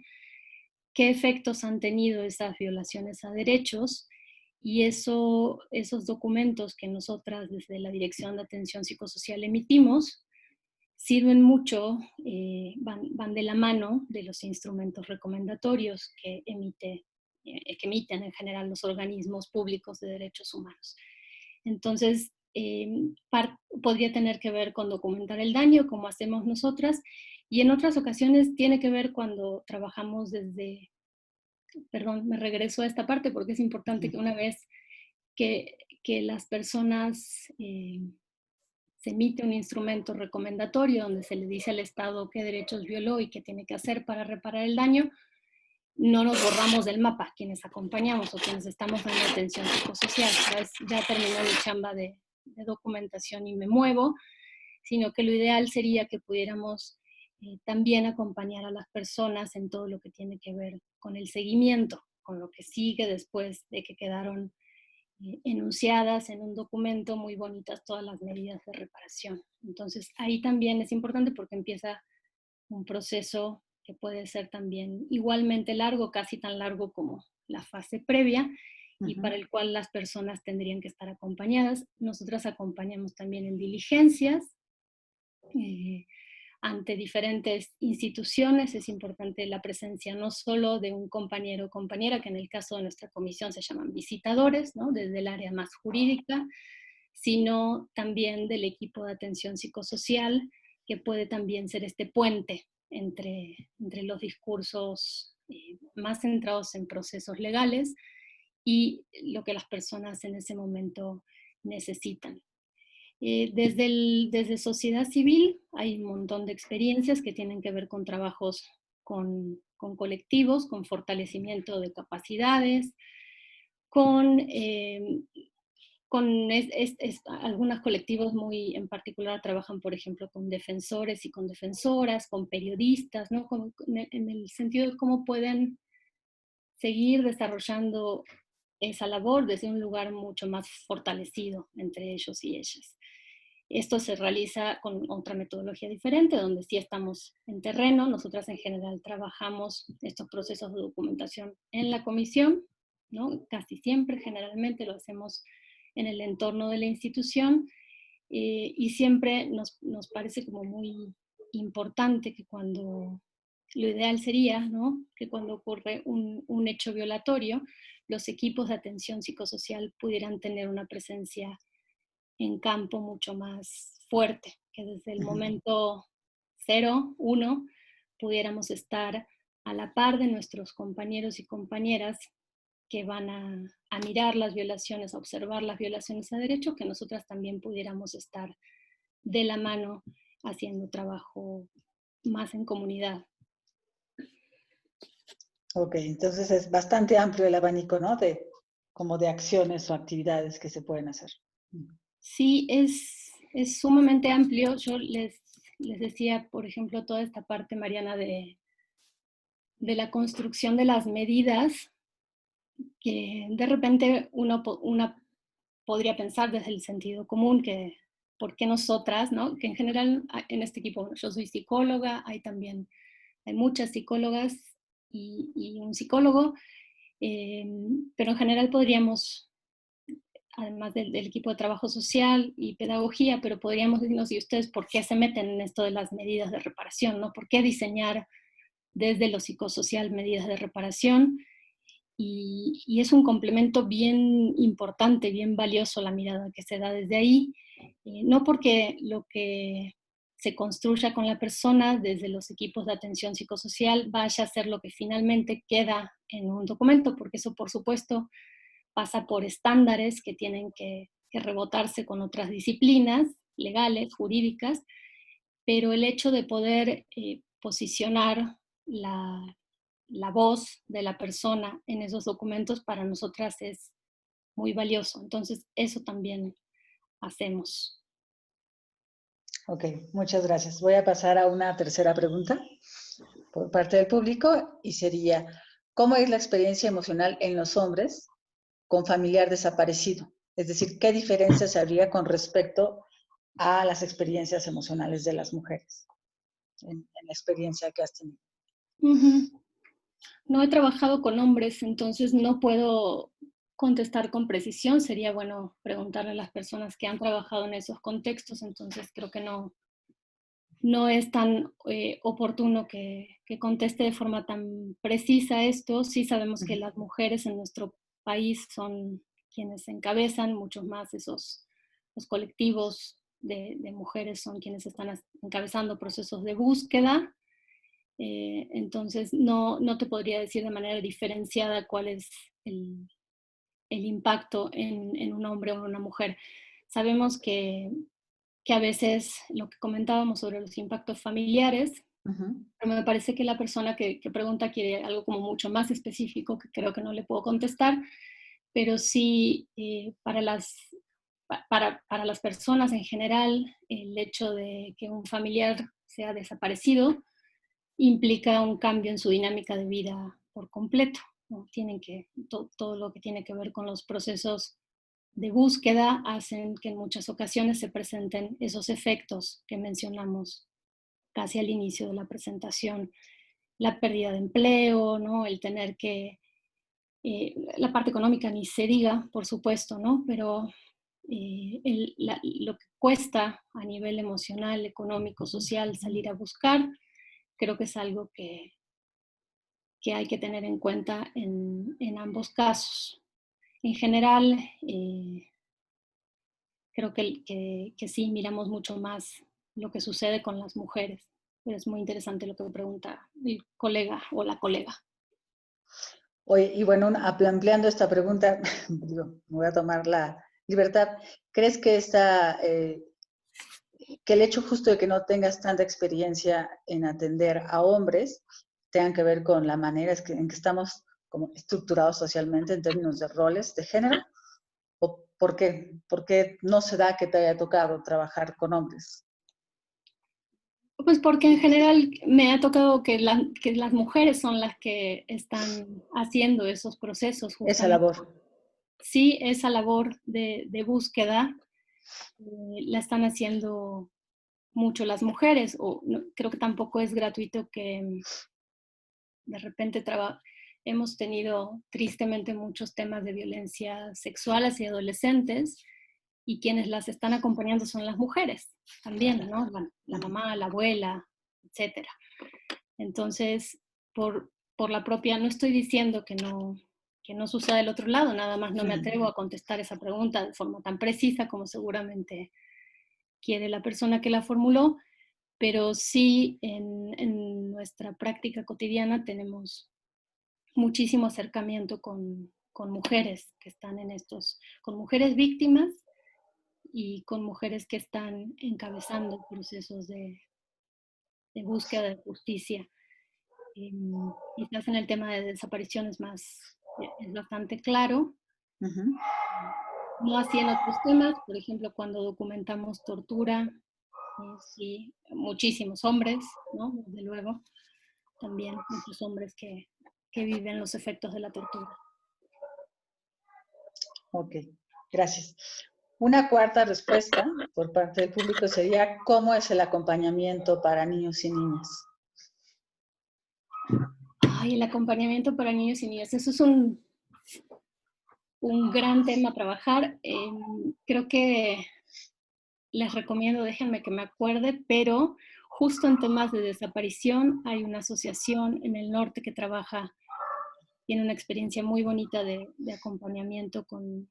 qué efectos han tenido esas violaciones a derechos, y esos documentos que nosotras desde la Dirección de Atención Psicosocial emitimos, sirven mucho, van de la mano de los instrumentos recomendatorios que emiten en general los organismos públicos de derechos humanos. Entonces, podría tener que ver con documentar el daño, como hacemos nosotras, y en otras ocasiones tiene que ver cuando trabajamos perdón, me regreso a esta parte porque es importante que una vez que las personas se emite un instrumento recomendatorio donde se le dice al Estado qué derechos violó y qué tiene que hacer para reparar el daño, no nos borramos del mapa quienes acompañamos o quienes estamos dando atención psicosocial. Ya terminó mi chamba de documentación y me muevo, sino que lo ideal sería que pudiéramos también acompañar a las personas en todo lo que tiene que ver con el seguimiento, con lo que sigue después de que quedaron enunciadas en un documento, muy bonitas todas las medidas de reparación. Entonces ahí también es importante porque empieza un proceso que puede ser también igualmente largo, casi tan largo como la fase previa, y para el cual las personas tendrían que estar acompañadas. Nosotras acompañamos también en diligencias ante diferentes instituciones. Es importante la presencia no solo de un compañero o compañera, que en el caso de nuestra comisión se llaman visitadores, ¿no?, desde el área más jurídica, sino también del equipo de atención psicosocial, que puede también ser este puente entre los discursos más centrados en procesos legales y lo que las personas en ese momento necesitan. Desde sociedad civil hay un montón de experiencias que tienen que ver con trabajos con colectivos, con fortalecimiento de capacidades, algunos colectivos muy en particular trabajan, por ejemplo, con defensores y con defensoras, con periodistas, ¿no? En el sentido de cómo pueden seguir desarrollando esa labor desde un lugar mucho más fortalecido entre ellos y ellas. Esto se realiza con otra metodología diferente, donde sí estamos en terreno. Nosotras en general trabajamos estos procesos de documentación en la comisión, ¿no? Casi siempre, generalmente lo hacemos en el entorno de la institución, y siempre nos parece como muy importante que cuando, lo ideal sería, ¿no?, que cuando ocurre un hecho violatorio, los equipos de atención psicosocial pudieran tener una presencia en campo mucho más fuerte, que desde el momento 0, 1, pudiéramos estar a la par de nuestros compañeros y compañeras que van a mirar las violaciones, a observar las violaciones a derecho, que nosotras también pudiéramos estar de la mano haciendo trabajo más en comunidad. Ok, entonces es bastante amplio el abanico, ¿no? Como de acciones o actividades que se pueden hacer. Sí, es sumamente amplio. Yo les decía, por ejemplo, toda esta parte, Mariana, de la construcción de las medidas, que de repente una podría pensar desde el sentido común que por qué nosotras, ¿no? Que en general en este equipo yo soy psicóloga, hay muchas psicólogas y un psicólogo, pero en general podríamos, además del equipo de trabajo social y pedagogía, pero podríamos decirnos, ¿y ustedes por qué se meten en esto de las medidas de reparación, ¿no? ¿Por qué diseñar desde lo psicosocial medidas de reparación? Y es un complemento bien importante, bien valioso la mirada que se da desde ahí, no porque lo que se construya con la persona desde los equipos de atención psicosocial vaya a ser lo que finalmente queda en un documento, porque eso por supuesto pasa por estándares que tienen que rebotarse con otras disciplinas legales, jurídicas, pero el hecho de poder posicionar la voz de la persona en esos documentos para nosotras es muy valioso. Entonces, eso también hacemos. Ok, muchas gracias. Voy a pasar a una tercera pregunta por parte del público y sería, ¿cómo es la experiencia emocional en los hombres con familiar desaparecido? Es decir, ¿qué diferencias habría con respecto a las experiencias emocionales de las mujeres en la experiencia que has tenido? No he trabajado con hombres, entonces no puedo contestar con precisión. Sería bueno preguntarle a las personas que han trabajado en esos contextos, entonces creo que no es tan oportuno que conteste de forma tan precisa esto. Sí sabemos que las mujeres en nuestro país son quienes encabezan mucho más los colectivos de mujeres son quienes están encabezando procesos de búsqueda. Entonces no te podría decir de manera diferenciada cuál es el impacto en un hombre o en una mujer. Sabemos que a veces lo que comentábamos sobre los impactos familiares, pero me parece que la persona que pregunta quiere algo como mucho más específico, que creo que no le puedo contestar, pero sí para las personas en general, el hecho de que un familiar sea desaparecido implica un cambio en su dinámica de vida por completo, ¿no? Todo lo que tiene que ver con los procesos de búsqueda hacen que en muchas ocasiones se presenten esos efectos que mencionamos casi al inicio de la presentación. La pérdida de empleo, ¿no? El tener la parte económica ni se diga, por supuesto, ¿no? Pero lo que cuesta a nivel emocional, económico, social salir a buscar, creo que es algo que hay que tener en cuenta en ambos casos. En general, creo que sí miramos mucho más lo que sucede con las mujeres. Pero es muy interesante lo que pregunta el colega o la colega. Oye, y bueno, ampliando esta pregunta, digo, me voy a tomar la libertad. ¿Crees que que el hecho justo de que no tengas tanta experiencia en atender a hombres tenga que ver con la manera en que estamos como estructurados socialmente en términos de roles de género? ¿O por qué? ¿Por qué no se da que te haya tocado trabajar con hombres? Pues porque en general me ha tocado que las mujeres son las que están haciendo esos procesos Esa justamente. labor. Sí, esa labor de búsqueda la están haciendo mucho las mujeres, o no, creo que tampoco es gratuito que de repente hemos tenido tristemente muchos temas de violencia sexual hacia adolescentes y quienes las están acompañando son las mujeres también, ¿no? La mamá, la abuela, etcétera. Entonces, por la propia, no estoy diciendo que no suceda del otro lado, nada más no me atrevo a contestar esa pregunta de forma tan precisa como seguramente quiere la persona que la formuló, pero sí en nuestra práctica cotidiana tenemos muchísimo acercamiento con mujeres que están en con mujeres víctimas y con mujeres que están encabezando procesos de búsqueda de justicia. Quizás en el tema de desapariciones es bastante claro. No así en otros temas, por ejemplo, cuando documentamos tortura, sí, muchísimos hombres, ¿no? Desde luego, también muchos hombres que viven los efectos de la tortura. Ok, gracias. Una cuarta respuesta por parte del público sería, ¿cómo es el acompañamiento para niños y niñas? Ay, el acompañamiento para niños y niñas, eso es un gran tema a trabajar. Creo que les recomiendo, déjenme que me acuerde, pero justo en temas de desaparición hay una asociación en el norte que tiene una experiencia muy bonita de acompañamiento con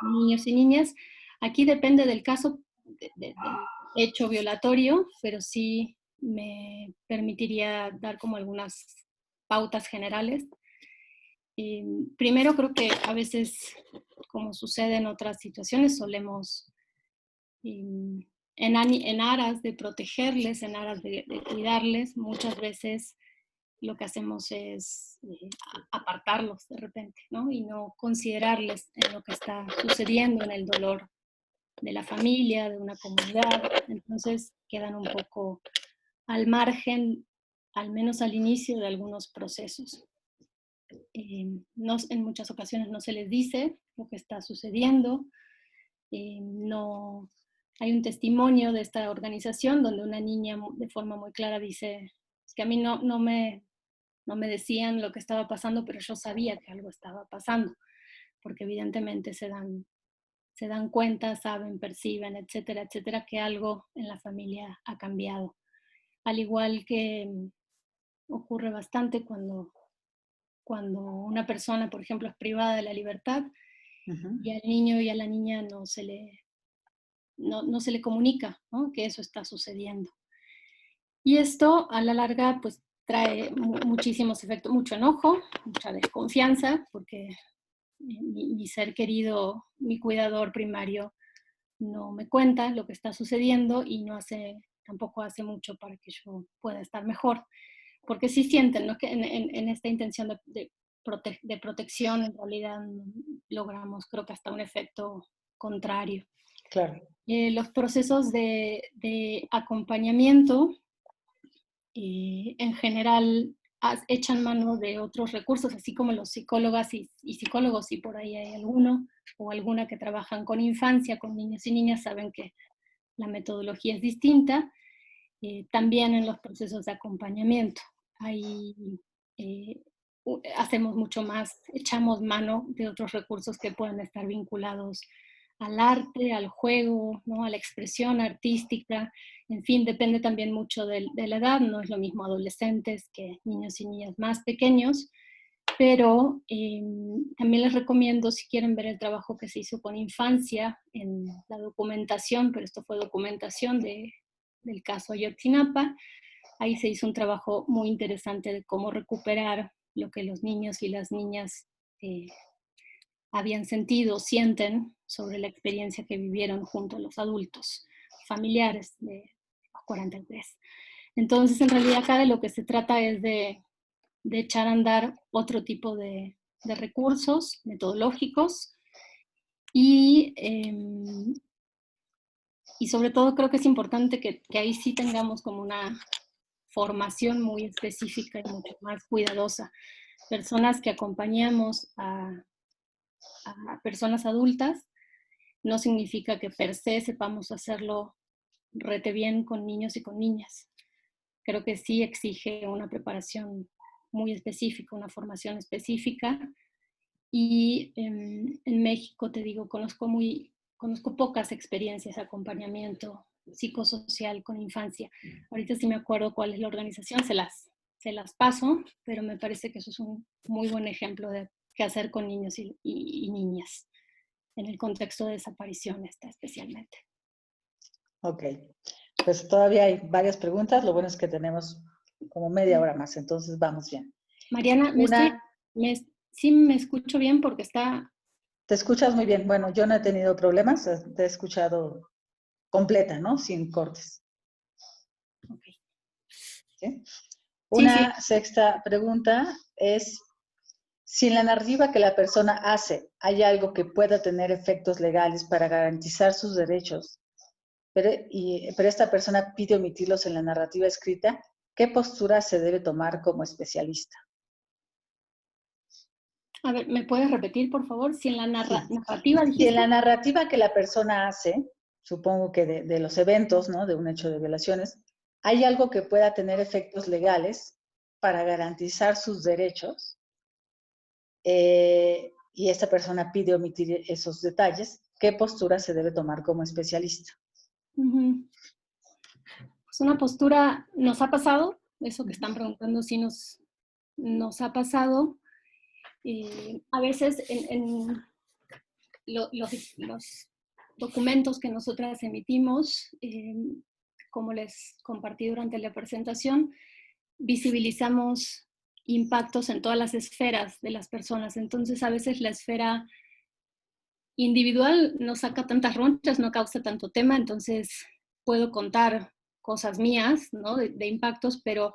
niños y niñas. Aquí depende del caso, del hecho violatorio, pero sí me permitiría dar como algunas pautas generales. Primero creo que a veces, como sucede en otras situaciones, solemos, en aras de protegerles, en aras de cuidarles, muchas veces lo que hacemos es apartarlos de repente, ¿no? Y no considerarles en lo que está sucediendo, en el dolor de la familia, de una comunidad. Entonces quedan un poco al margen, al menos al inicio de algunos procesos. En muchas ocasiones no se les dice lo que está sucediendo. No hay un testimonio de esta organización donde una niña de forma muy clara dice, es que a mí no me decían lo que estaba pasando, pero yo sabía que algo estaba pasando, porque evidentemente se dan cuenta, saben, perciben, etcétera, etcétera, que algo en la familia ha cambiado. Al igual que ocurre bastante cuando una persona, por ejemplo, es privada de la libertad y al niño y a la niña no se le comunica, ¿no? Que eso está sucediendo. Y esto a la larga pues trae muchísimos efectos, mucho enojo, mucha desconfianza, porque mi ser querido, mi cuidador primario, no me cuenta lo que está sucediendo y tampoco hace mucho para que yo pueda estar mejor. Porque sí sienten, ¿no?, que en esta intención de protección en realidad logramos, creo que hasta un efecto contrario. Claro. Los procesos de acompañamiento en general echan mano de otros recursos, así como los psicólogas y psicólogos, si por ahí hay alguno o alguna que trabajan con infancia, con niños y niñas, saben que la metodología es distinta. También en los procesos de acompañamiento hacemos mucho más, echamos mano de otros recursos que puedan estar vinculados al arte, al juego, ¿no?, a la expresión artística. En fin, depende también mucho de la edad, no es lo mismo adolescentes que niños y niñas más pequeños, pero también les recomiendo, si quieren ver el trabajo que se hizo con infancia en la documentación, pero esto fue documentación del caso Ayotzinapa, ahí se hizo un trabajo muy interesante de cómo recuperar lo que los niños y las niñas habían sentido, sienten sobre la experiencia que vivieron junto a los adultos familiares de los 43. Entonces, en realidad, acá de lo que se trata es de echar a andar otro tipo de recursos metodológicos y sobre todo creo que es importante que ahí sí tengamos como una formación muy específica y mucho más cuidadosa. Personas que acompañamos a personas adultas, no significa que per se sepamos hacerlo rete bien con niños y con niñas. Creo que sí exige una preparación muy específica, una formación específica. Y en México, te digo, conozco pocas experiencias de acompañamiento psicosocial con infancia. Ahorita sí me acuerdo cuál es la organización, se las paso, pero me parece que eso es un muy buen ejemplo de qué hacer con niños y niñas en el contexto de desaparición especialmente. Ok, pues todavía hay varias preguntas, lo bueno es que tenemos como media hora más, entonces vamos bien. Mariana, sí me escucho bien porque está... Te escuchas muy bien, bueno, yo no he tenido problemas, te he escuchado completa, ¿no? Sin cortes. Okay. ¿Sí? Sí, sí. Una sexta pregunta es, si en la narrativa que la persona hace hay algo que pueda tener efectos legales para garantizar sus derechos, pero esta persona pide omitirlos en la narrativa escrita, ¿qué postura se debe tomar como especialista? A ver, ¿me puedes repetir, por favor? Si en la Sí. narrativa Si en dijiste... la narrativa que la persona hace, supongo que de los eventos, ¿no? De un hecho de violaciones, hay algo que pueda tener efectos legales para garantizar sus derechos, y esta persona pide omitir esos detalles, ¿qué postura se debe tomar como especialista? Pues una postura, nos ha pasado, eso que están preguntando sí nos ha pasado. A veces en los documentos que nosotras emitimos, como les compartí durante la presentación, visibilizamos impactos en todas las esferas de las personas. Entonces, a veces la esfera individual no saca tantas ronchas, no causa tanto tema, entonces puedo contar cosas mías, ¿no? de impactos, pero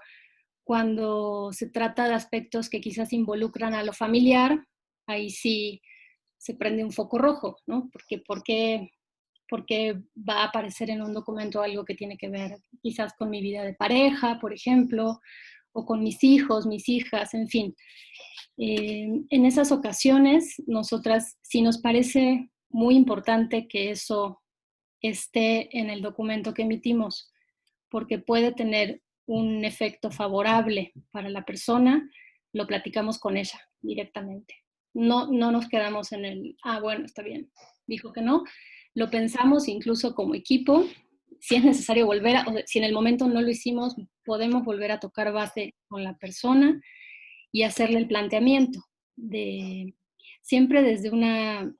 cuando se trata de aspectos que quizás involucran a lo familiar, ahí sí se prende un foco rojo, ¿no? Porque va a aparecer en un documento algo que tiene que ver quizás con mi vida de pareja, por ejemplo, o con mis hijos, mis hijas, en fin. En esas ocasiones, nosotras sí nos parece muy importante que eso esté en el documento que emitimos, porque puede tener un efecto favorable para la persona, lo platicamos con ella directamente. No nos quedamos en el, bueno, está bien, dijo que no, lo pensamos incluso como equipo, si es necesario o sea, si en el momento no lo hicimos, podemos volver a tocar base con la persona y hacerle el planteamiento de siempre desde una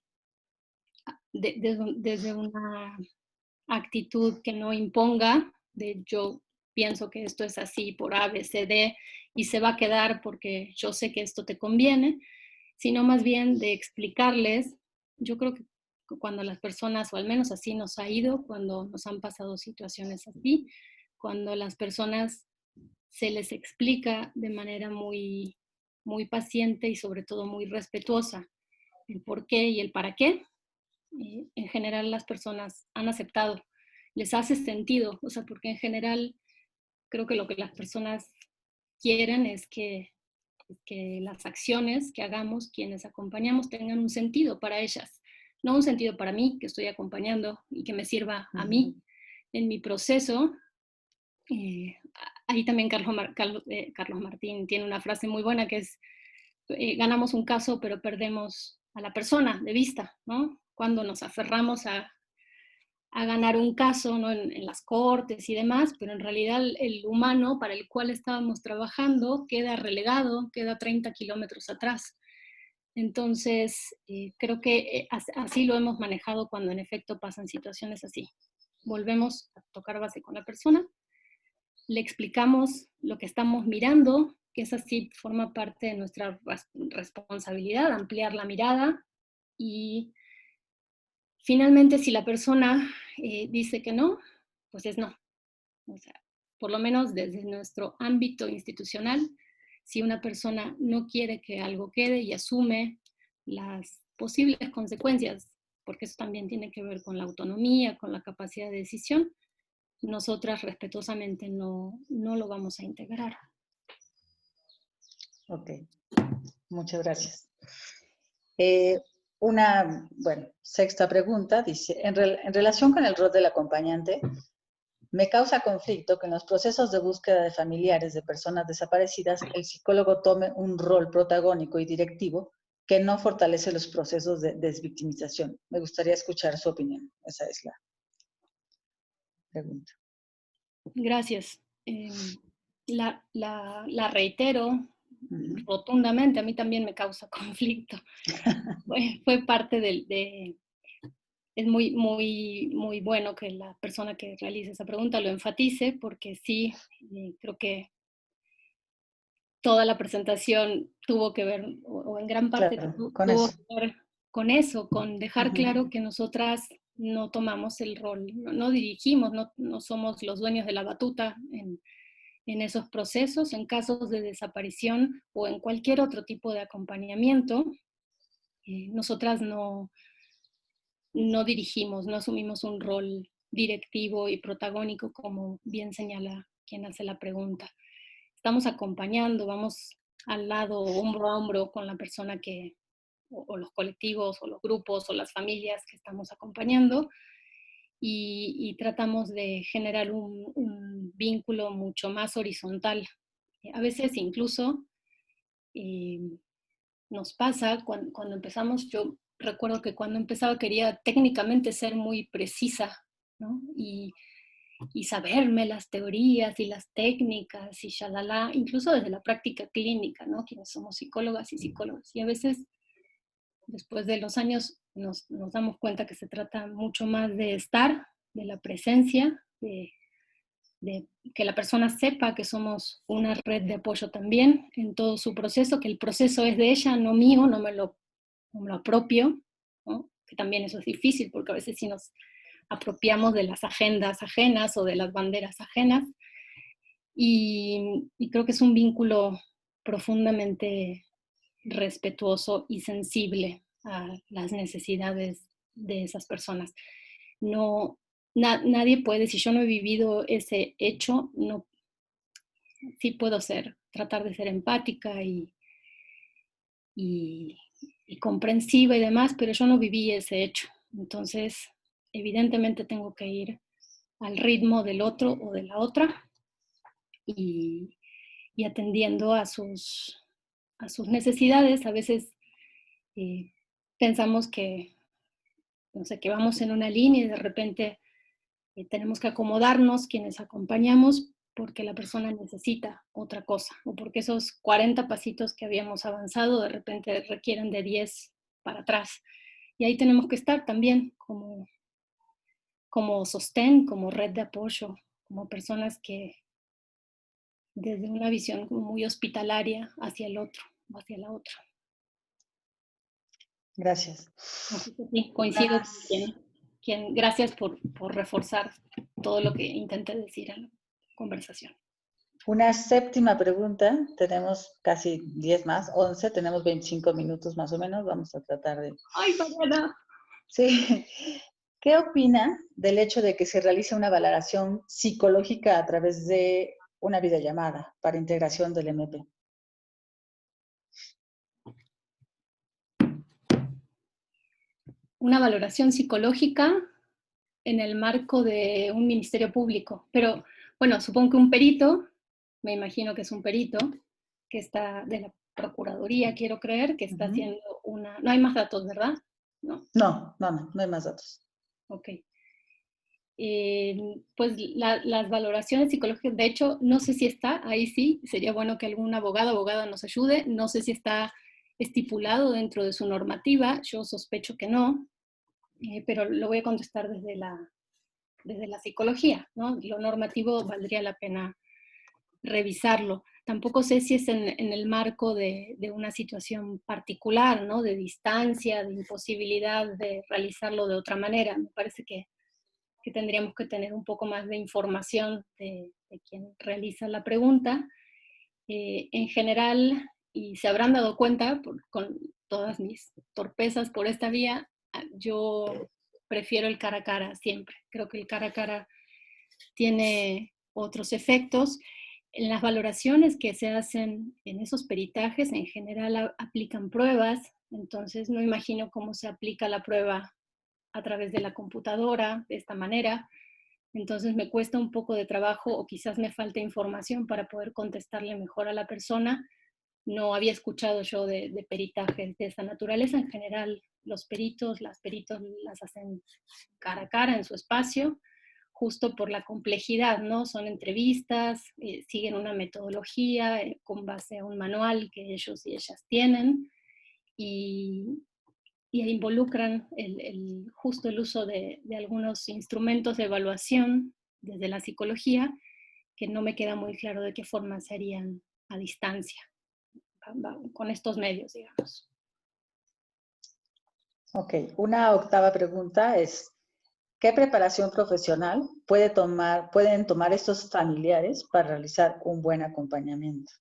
actitud que no imponga, de yo pienso que esto es así por A, B, C, D, y se va a quedar porque yo sé que esto te conviene, sino más bien de explicarles, yo creo que cuando las personas, o al menos así nos ha ido, cuando nos han pasado situaciones así, cuando las personas se les explica de manera muy paciente y sobre todo muy respetuosa el por qué y el para qué, en general las personas han aceptado, les hace sentido, o sea, porque en general creo que lo que las personas quieren es que las acciones que hagamos, quienes acompañamos, tengan un sentido para ellas, no un sentido para mí, que estoy acompañando y que me sirva a mí en mi proceso. Ahí también Carlos Martín tiene una frase muy buena que es, ganamos un caso pero perdemos a la persona de vista, ¿no? Cuando nos aferramos a ganar un caso, ¿no? En las cortes y demás, pero en realidad el humano para el cual estábamos trabajando queda relegado, queda 30 kilómetros atrás. Entonces, creo que así lo hemos manejado cuando en efecto pasan situaciones así. Volvemos a tocar base con la persona, le explicamos lo que estamos mirando, que es así, forma parte de nuestra responsabilidad, ampliar la mirada y finalmente si la persona dice que no, pues es no. O sea, por lo menos desde nuestro ámbito institucional, si una persona no quiere que algo quede y asume las posibles consecuencias, porque eso también tiene que ver con la autonomía, con la capacidad de decisión, nosotras respetuosamente no lo vamos a integrar. Ok, muchas gracias. Bueno, sexta pregunta, dice, en relación con el rol del acompañante, me causa conflicto que en los procesos de búsqueda de familiares de personas desaparecidas, el psicólogo tome un rol protagónico y directivo que no fortalece los procesos de desvictimización. Me gustaría escuchar su opinión. Esa es la pregunta. Gracias. La reitero rotundamente, a mí también me causa conflicto. Fue parte es muy bueno que la persona que realice esa pregunta lo enfatice, porque sí, creo que toda la presentación tuvo que ver, o en gran parte Claro, con tuvo eso. que ver con eso, con dejar claro que nosotras no tomamos el rol, no dirigimos, no somos los dueños de la batuta en esos procesos, en casos de desaparición o en cualquier otro tipo de acompañamiento. Nosotras no dirigimos, no asumimos un rol directivo y protagónico, como bien señala quien hace la pregunta. Estamos acompañando, vamos al lado, hombro a hombro, con la persona o los colectivos, o los grupos, o las familias que estamos acompañando, y tratamos de generar un vínculo mucho más horizontal. A veces incluso nos pasa cuando empezamos, yo recuerdo que cuando empezaba quería técnicamente ser muy precisa, ¿no? Y saberme las teorías y las técnicas y shalala, incluso desde la práctica clínica, ¿no? Quienes somos psicólogas y psicólogos. Y a veces, después de los años, nos damos cuenta que se trata mucho más de estar, de la presencia, de que la persona sepa que somos una red de apoyo también en todo su proceso, que el proceso es de ella, no mío, no me lo apropio, ¿no? Que también eso es difícil, porque a veces sí nos apropiamos de las agendas ajenas o de las banderas ajenas, y creo que es un vínculo profundamente respetuoso y sensible a las necesidades de esas personas. No, nadie puede, si yo no he vivido ese hecho, no, sí puedo tratar de ser empática y, y comprensiva y demás, pero yo no viví ese hecho. Entonces, evidentemente tengo que ir al ritmo del otro o de la otra y, y atendiendo a sus necesidades. A veces pensamos que, no sé, que vamos en una línea y de repente tenemos que acomodarnos quienes acompañamos porque la persona necesita otra cosa, o porque esos 40 pasitos que habíamos avanzado de repente requieren de 10 para atrás. Y ahí tenemos que estar también como sostén, como red de apoyo, como personas que desde una visión como muy hospitalaria hacia el otro, o hacia la otra. Gracias. Así que sí, coincido con gracias por reforzar todo lo que intenté decir en la conversación. Una séptima pregunta, tenemos casi 10 más, 11, tenemos 25 minutos más o menos, vamos a tratar de... ¡Ay, Mariana! Sí. ¿Qué opina del hecho de que se realice una valoración psicológica a través de una videollamada para integración del MP? Una valoración psicológica en el marco de un ministerio público. Pero, bueno, supongo que un perito, me imagino que es un perito, que está de la Procuraduría, quiero creer, que está haciendo una... No hay más datos, ¿verdad? No. No hay más datos. Ok. Pues las valoraciones psicológicas, de hecho, no sé si está, ahí sí, sería bueno que algún abogada nos ayude, no sé si está estipulado dentro de su normativa, yo sospecho que no, pero lo voy a contestar desde la psicología, ¿no? Lo normativo valdría la pena revisarlo. Tampoco sé si es en el marco de una situación particular, ¿no? De distancia, de imposibilidad de realizarlo de otra manera. Me parece que tendríamos que tener un poco más de información de quien realiza la pregunta. En general, y se habrán dado cuenta con todas mis torpezas por esta vía, yo prefiero el cara a cara siempre. Creo que el cara a cara tiene otros efectos En las valoraciones que se hacen en esos peritajes, en general aplican pruebas, entonces no imagino cómo se aplica la prueba a través de la computadora, de esta manera. Entonces me cuesta un poco de trabajo o quizás me falta información para poder contestarle mejor a la persona. No había escuchado yo de peritajes de esa naturaleza. En general, los peritos las hacen cara a cara en su espacio, justo por la complejidad, ¿no? Son entrevistas, siguen una metodología con base a un manual que ellos y ellas tienen y, y involucran justo el uso de algunos instrumentos de evaluación desde la psicología que no me queda muy claro de qué forma se harían a distancia con estos medios, digamos. Ok, una octava pregunta es, ¿qué preparación profesional pueden tomar estos familiares para realizar un buen acompañamiento?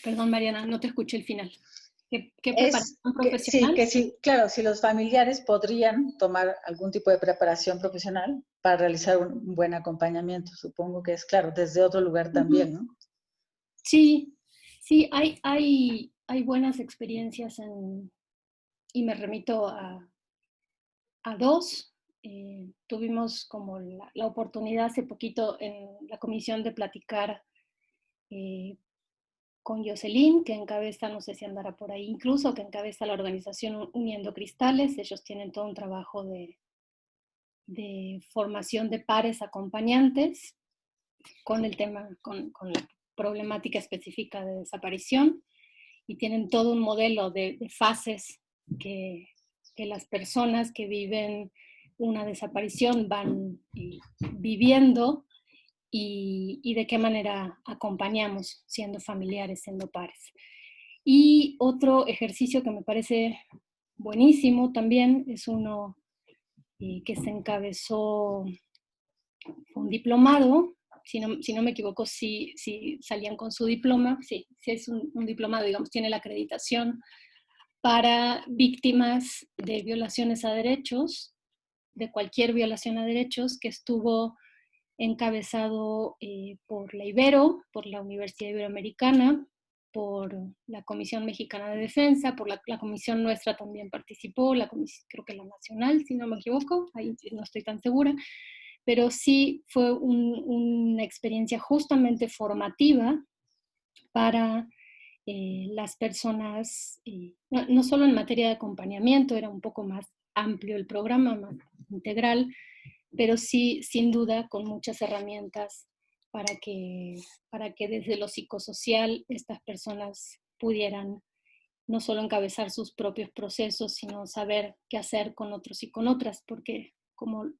Perdón, Mariana, no te escuché el final. ¿Qué preparación profesional? Sí, claro, si los familiares podrían tomar algún tipo de preparación profesional para realizar un buen acompañamiento. Supongo que es, claro, desde otro lugar también, ¿no? Sí, sí, hay buenas experiencias y me remito a dos. Tuvimos como la oportunidad hace poquito en la comisión de platicar con Jocelyn, que encabeza, no sé si andará por ahí incluso, que encabeza la organización Uniendo Cristales. Ellos tienen todo un trabajo de formación de pares acompañantes con el tema, con la problemática específica de desaparición, y tienen todo un modelo de fases que las personas que viven una desaparición van viviendo y de qué manera acompañamos siendo familiares, siendo pares. Y otro ejercicio que me parece buenísimo también es uno que se encabezó, fue un diplomado, si no me equivoco, si salían con su diploma, sí es un diplomado, digamos, tiene la acreditación para víctimas de violaciones a derechos, de cualquier violación a derechos, que estuvo encabezado por la Ibero, por la Universidad Iberoamericana, por la Comisión Mexicana de Defensa, por la comisión nuestra también participó, creo que la nacional, si no me equivoco, ahí no estoy tan segura, pero sí fue una experiencia justamente formativa para las personas, no solo en materia de acompañamiento, era un poco más amplio el programa, más integral, pero sí, sin duda, con muchas herramientas para que desde lo psicosocial estas personas pudieran no solo encabezar sus propios procesos, sino saber qué hacer con otros y con otras, porque como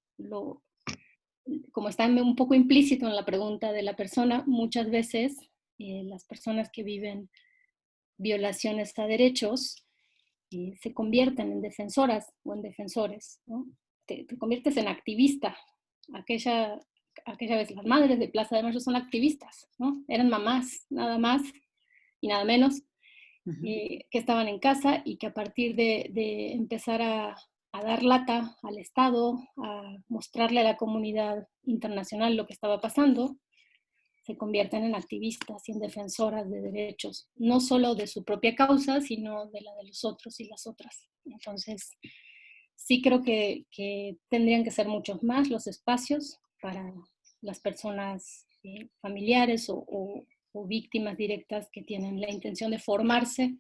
está un poco implícito en la pregunta de la persona, muchas veces las personas que viven violaciones a derechos se convierten en defensoras o en defensores, ¿no? Te conviertes en activista. Aquella vez las madres de Plaza de Mayo son activistas, ¿no? Eran mamás, nada más y nada menos, que estaban en casa y que a partir de empezar a dar lata al Estado, a mostrarle a la comunidad internacional lo que estaba pasando, se convierten en activistas y en defensoras de derechos, no solo de su propia causa, sino de la de los otros y las otras. Entonces, sí creo que tendrían que ser muchos más los espacios para las personas familiares o víctimas directas que tienen la intención de formarse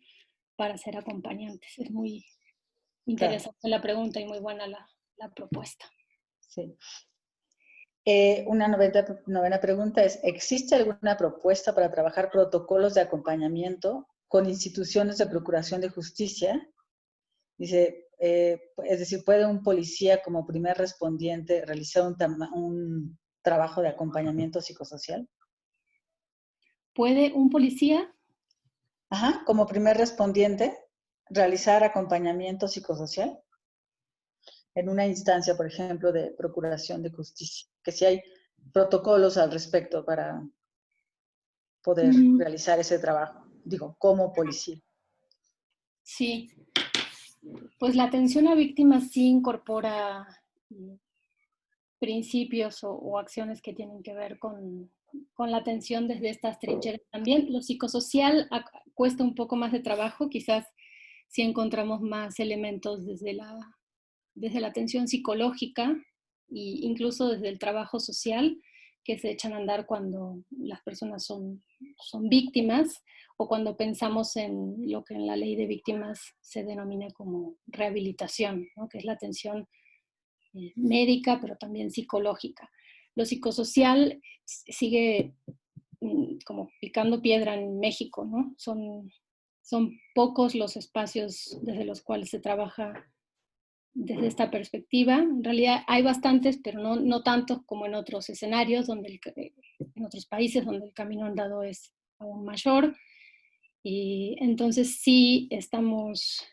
para ser acompañantes. Es muy interesante Claro, la pregunta y muy buena la propuesta. sí. Una novena pregunta es, ¿existe alguna propuesta para trabajar protocolos de acompañamiento con instituciones de procuración de justicia? Dice, es decir, ¿puede un policía como primer respondiente realizar un trabajo de acompañamiento psicosocial? ¿Puede un policía? Ajá, como primer respondiente, realizar acompañamiento psicosocial en una instancia, por ejemplo, de procuración de justicia, que si hay protocolos al respecto para poder realizar ese trabajo, digo, como policía. Sí, pues la atención a víctimas sí incorpora principios o acciones que tienen que ver con la atención desde estas trincheras también. Lo psicosocial cuesta un poco más de trabajo, quizás si encontramos más elementos desde la atención psicológica e incluso desde el trabajo social que se echan a andar cuando las personas son víctimas o cuando pensamos en lo que en la ley de víctimas se denomina como rehabilitación, ¿no? Que es la atención médica, pero también psicológica. Lo psicosocial sigue como picando piedra en México, ¿no? Son pocos los espacios desde los cuales se trabaja desde esta perspectiva. En realidad hay bastantes, pero no tantos como en otros escenarios, en otros países donde el camino andado es aún mayor. Y entonces sí estamos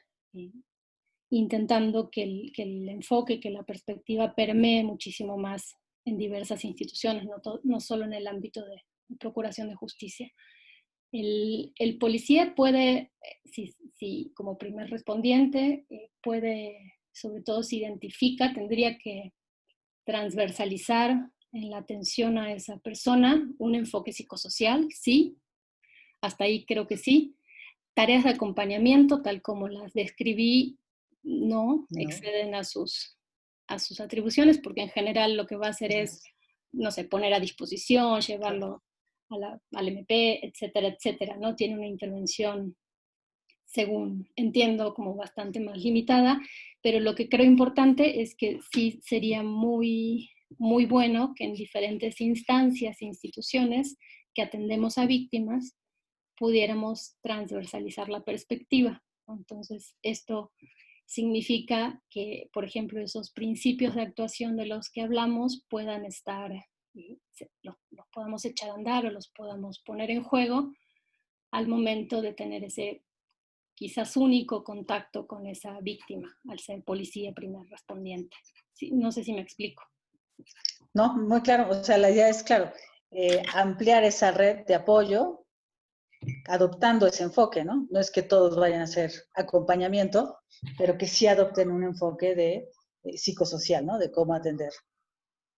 intentando que el enfoque, que la perspectiva permee muchísimo más en diversas instituciones, no solo en el ámbito de procuración de justicia. El policía puede, si como primer respondiente, puede, sobre todo si identifica, tendría que transversalizar en la atención a esa persona un enfoque psicosocial, sí, hasta ahí creo que sí. Tareas de acompañamiento, tal como las describí, no exceden a sus atribuciones, porque en general lo que va a hacer es, no sé, poner a disposición, llevarlo al MP, etcétera, etcétera, ¿no? Tiene una intervención, según entiendo, como bastante más limitada, pero lo que creo importante es que sí sería muy, muy bueno que en diferentes instancias e instituciones que atendemos a víctimas pudiéramos transversalizar la perspectiva. Entonces, esto significa que, por ejemplo, esos principios de actuación de los que hablamos puedan estar, los podamos echar a andar o los podamos poner en juego al momento de tener ese quizás único contacto con esa víctima, al ser policía primer respondiente. Sí, no sé si me explico. No, muy claro. O sea, la idea es, claro, ampliar esa red de apoyo adoptando ese enfoque, ¿no? No es que todos vayan a hacer acompañamiento, pero que sí adopten un enfoque de psicosocial, ¿no? De cómo atender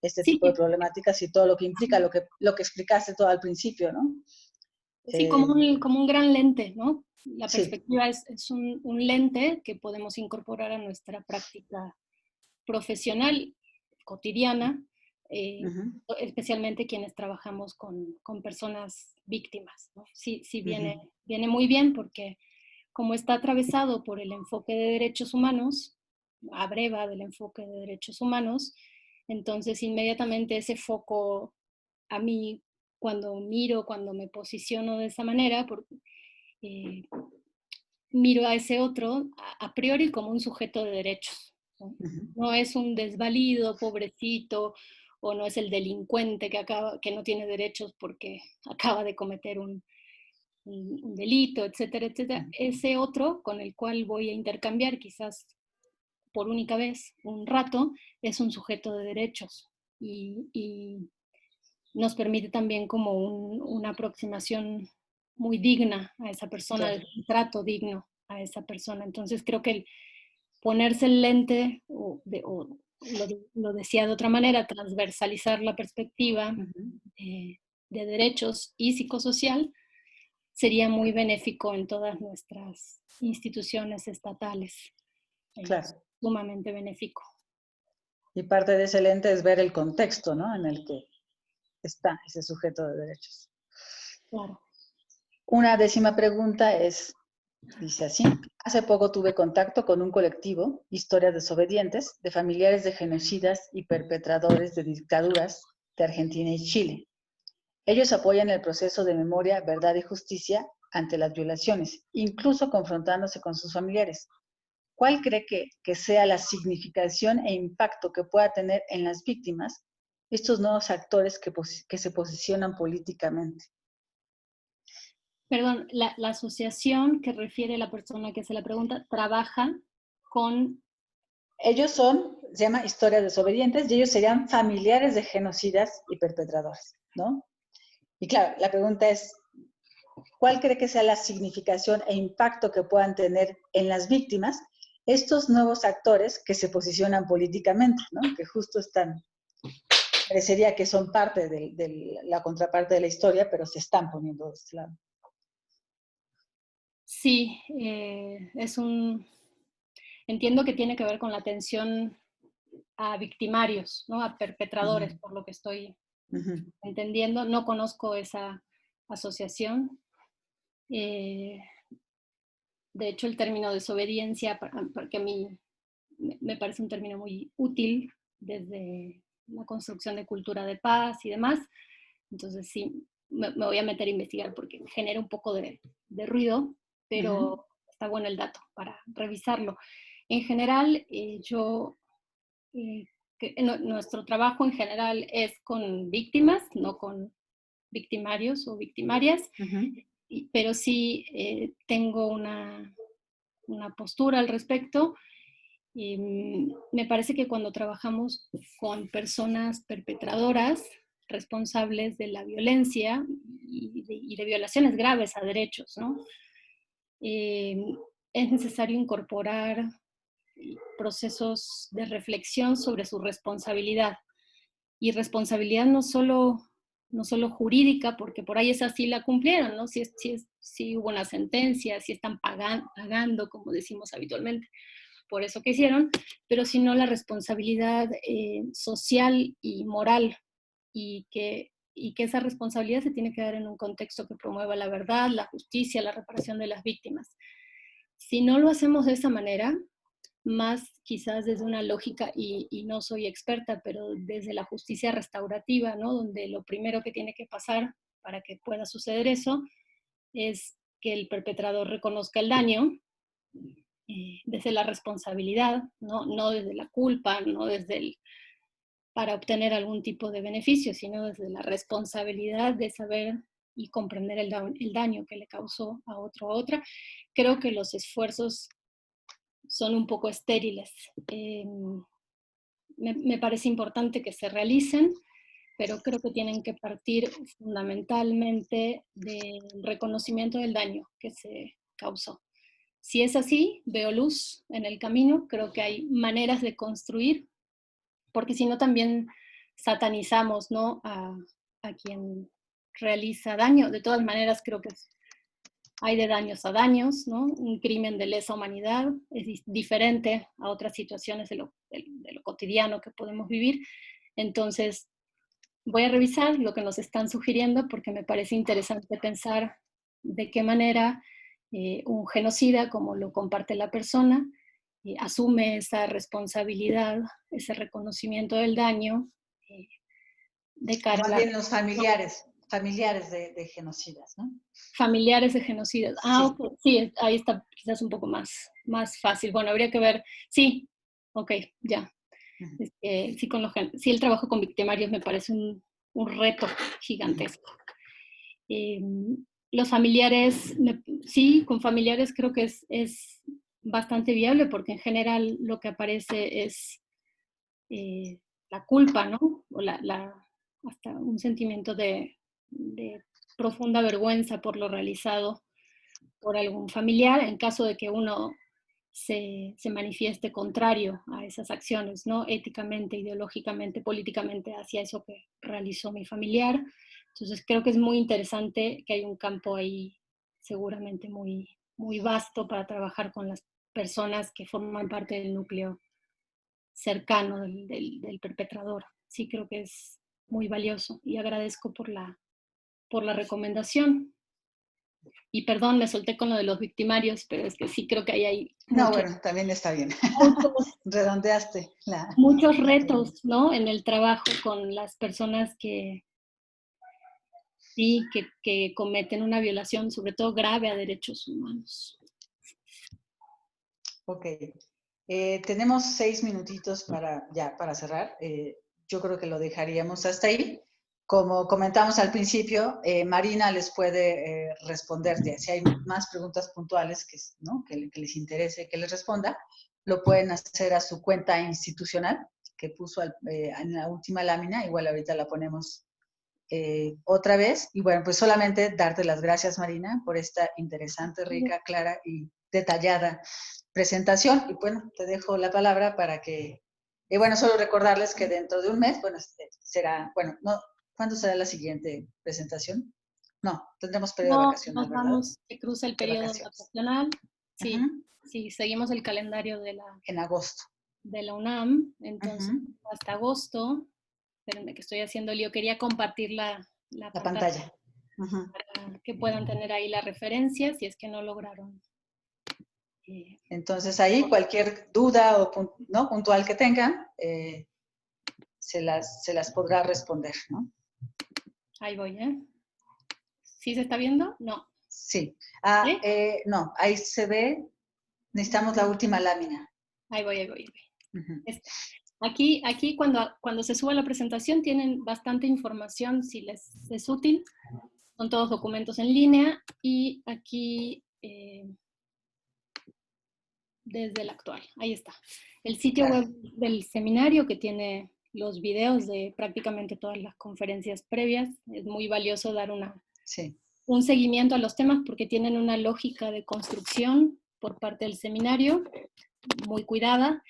este Sí, tipo de problemáticas y todo lo que implica, lo que explicaste todo al principio, ¿no? sí, como un gran lente, ¿no? La Sí. perspectiva es un lente que podemos incorporar a nuestra práctica profesional cotidiana, especialmente quienes trabajamos con personas víctimas, ¿no? Sí, sí viene muy bien porque como está atravesado por el enfoque de derechos humanos, abreva del enfoque de derechos humanos, entonces inmediatamente ese foco a mí, cuando me posiciono de esa manera, eh, miro a ese otro a priori como un sujeto de derechos. No es un desvalido, pobrecito, o no es el delincuente que no tiene derechos porque acaba de cometer un delito, etcétera, etcétera. Ese otro con el cual voy a intercambiar quizás por única vez, un rato, es un sujeto de derechos y nos permite también como una aproximación muy digna a esa persona, claro, un trato digno a esa persona. Entonces creo que el ponerse el lente, lo decía de otra manera, transversalizar la perspectiva de derechos y psicosocial, sería muy benéfico en todas nuestras instituciones estatales. Claro. Sumamente benéfico. Y parte de ese lente es ver el contexto, ¿no? En el que está ese sujeto de derechos. Claro. Una décima pregunta dice así: hace poco tuve contacto con un colectivo, Historias Desobedientes, de familiares de genocidas y perpetradores de dictaduras de Argentina y Chile. Ellos apoyan el proceso de memoria, verdad y justicia ante las violaciones, incluso confrontándose con sus familiares. ¿Cuál cree que sea la significación e impacto que pueda tener en las víctimas estos nuevos actores que se posicionan políticamente? Perdón, la asociación que refiere la persona que hace la pregunta trabaja con... Ellos se llama Historias Desobedientes, y ellos serían familiares de genocidas y perpetradores, ¿no? Y claro, la pregunta es, ¿cuál cree que sea la significación e impacto que puedan tener en las víctimas estos nuevos actores que se posicionan políticamente, ¿no? Que justo están parecería que son parte de la contraparte de la historia, pero se están poniendo de este lado. Sí, entiendo que tiene que ver con la atención a victimarios, ¿no? A perpetradores, por lo que estoy entendiendo. No conozco esa asociación. De hecho, el término desobediencia, porque a mí me parece un término muy útil desde la construcción de cultura de paz y demás. Entonces sí, me voy a meter a investigar porque genera un poco de ruido, pero está bueno el dato para revisarlo. En general, nuestro trabajo en general es con víctimas, no con victimarios o victimarias, pero sí tengo una postura al respecto. Me parece que cuando trabajamos con personas perpetradoras, responsables de la violencia y de violaciones graves a derechos, ¿no? Es necesario incorporar procesos de reflexión sobre su responsabilidad. Y responsabilidad no solo jurídica, porque por ahí esa sí la cumplieron, ¿no? Si hubo una sentencia, si están pagando, como decimos habitualmente, por eso que hicieron, pero sino la responsabilidad social y moral, y que esa responsabilidad se tiene que dar en un contexto que promueva la verdad, la justicia, la reparación de las víctimas. Si no lo hacemos de esa manera, más quizás desde una lógica, y no soy experta, pero desde la justicia restaurativa, ¿no? Donde lo primero que tiene que pasar para que pueda suceder eso es que el perpetrador reconozca el daño desde la responsabilidad, no desde la culpa, no desde para obtener algún tipo de beneficio, sino desde la responsabilidad de saber y comprender el daño que le causó a otro o a otra. Creo que los esfuerzos son un poco estériles. Me parece importante que se realicen, pero creo que tienen que partir fundamentalmente del reconocimiento del daño que se causó. Si es así, veo luz en el camino, creo que hay maneras de construir, porque si no también satanizamos, ¿no? a quien realiza daño. De todas maneras, creo que hay de daños a daños, ¿no? Un crimen de lesa humanidad es diferente a otras situaciones de lo cotidiano que podemos vivir. Entonces, voy a revisar lo que nos están sugiriendo porque me parece interesante pensar de qué manera un genocida, como lo comparte la persona, asume esa responsabilidad, ese reconocimiento del daño de cara a más la... bien los familiares de genocidas, ¿no? Familiares de genocidas. Sí. Ok, sí, ahí está quizás un poco más fácil. Bueno, habría que ver, sí, ok, ya. Sí, el trabajo con victimarios me parece un reto gigantesco. Los familiares, sí, con familiares creo que es bastante viable porque en general lo que aparece es la culpa, ¿no? O hasta un sentimiento de profunda vergüenza por lo realizado por algún familiar, en caso de que uno se manifieste contrario a esas acciones, ¿no? Éticamente, ideológicamente, políticamente, hacia eso que realizó mi familiar. Entonces creo que es muy interesante que hay un campo ahí seguramente muy vasto para trabajar con las personas que forman parte del núcleo cercano del perpetrador. Sí, creo que es muy valioso y agradezco por la recomendación. Y perdón, me solté con lo de los victimarios, pero es que sí creo que ahí hay no, bueno, también está bien. muchos, Redondeaste muchos retos, ¿no? En el trabajo con las personas que sí, que cometen una violación, sobre todo grave, a derechos humanos. Ok. Tenemos 6 minutitos para cerrar. Yo creo que lo dejaríamos hasta ahí. Como comentamos al principio, Marina les puede responder. Si hay más preguntas puntuales ¿no? que les interese que les responda, lo pueden hacer a su cuenta institucional que puso en la última lámina. Igual ahorita la ponemos otra vez. Y bueno, pues solamente darte las gracias, Marina, por esta interesante, rica, clara y detallada presentación. Y bueno, te dejo la palabra para que Y bueno, solo recordarles que dentro de un mes, bueno, será, bueno, no, ¿cuándo será la siguiente presentación? No, tendremos periodo No, vacacional, nos ¿verdad? vamos, se cruza el De periodo vacaciones. vacacional. Sí, Ujú. sí, seguimos el calendario En agosto. de la UNAM, entonces Ujú. hasta agosto. Espérenme que estoy haciendo lío. Quería compartir la La pantalla pantalla. Ujú. para que puedan tener ahí la referencia si es que no lograron. eh, Entonces ahí cualquier duda o ¿no? puntual que tengan, se las podrá responder, ¿no? Ahí voy, ¿eh? ¿Sí se está viendo? No. Sí. ¿Eh? No, ahí se ve, necesitamos la última lámina. Ahí voy, ahí voy, ahí voy. Ujú. Aquí cuando se suba la presentación tienen bastante información si les es útil. Son todos documentos en línea y aquí desde el actual. Ahí está. El sitio Claro. web del seminario que tiene los videos de prácticamente todas las conferencias previas. Es muy valioso dar Sí. un seguimiento a los temas porque tienen una lógica de construcción por parte del seminario muy cuidada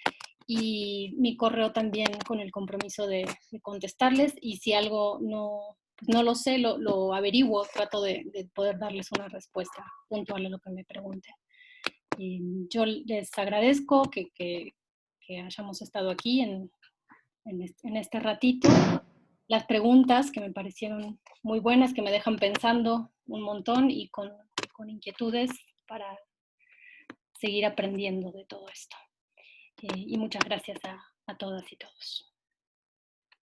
y mi correo también con el compromiso de contestarles y si algo no lo sé, lo averiguo, trato de poder darles una respuesta puntual a lo que me pregunten. Y yo les agradezco que hayamos estado aquí en este ratito. Las preguntas que me parecieron muy buenas, que me dejan pensando un montón y con inquietudes para seguir aprendiendo de todo esto. Y muchas gracias a todas y todos.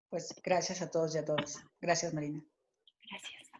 Pues gracias a todos y a todas. Gracias, Marina. Gracias.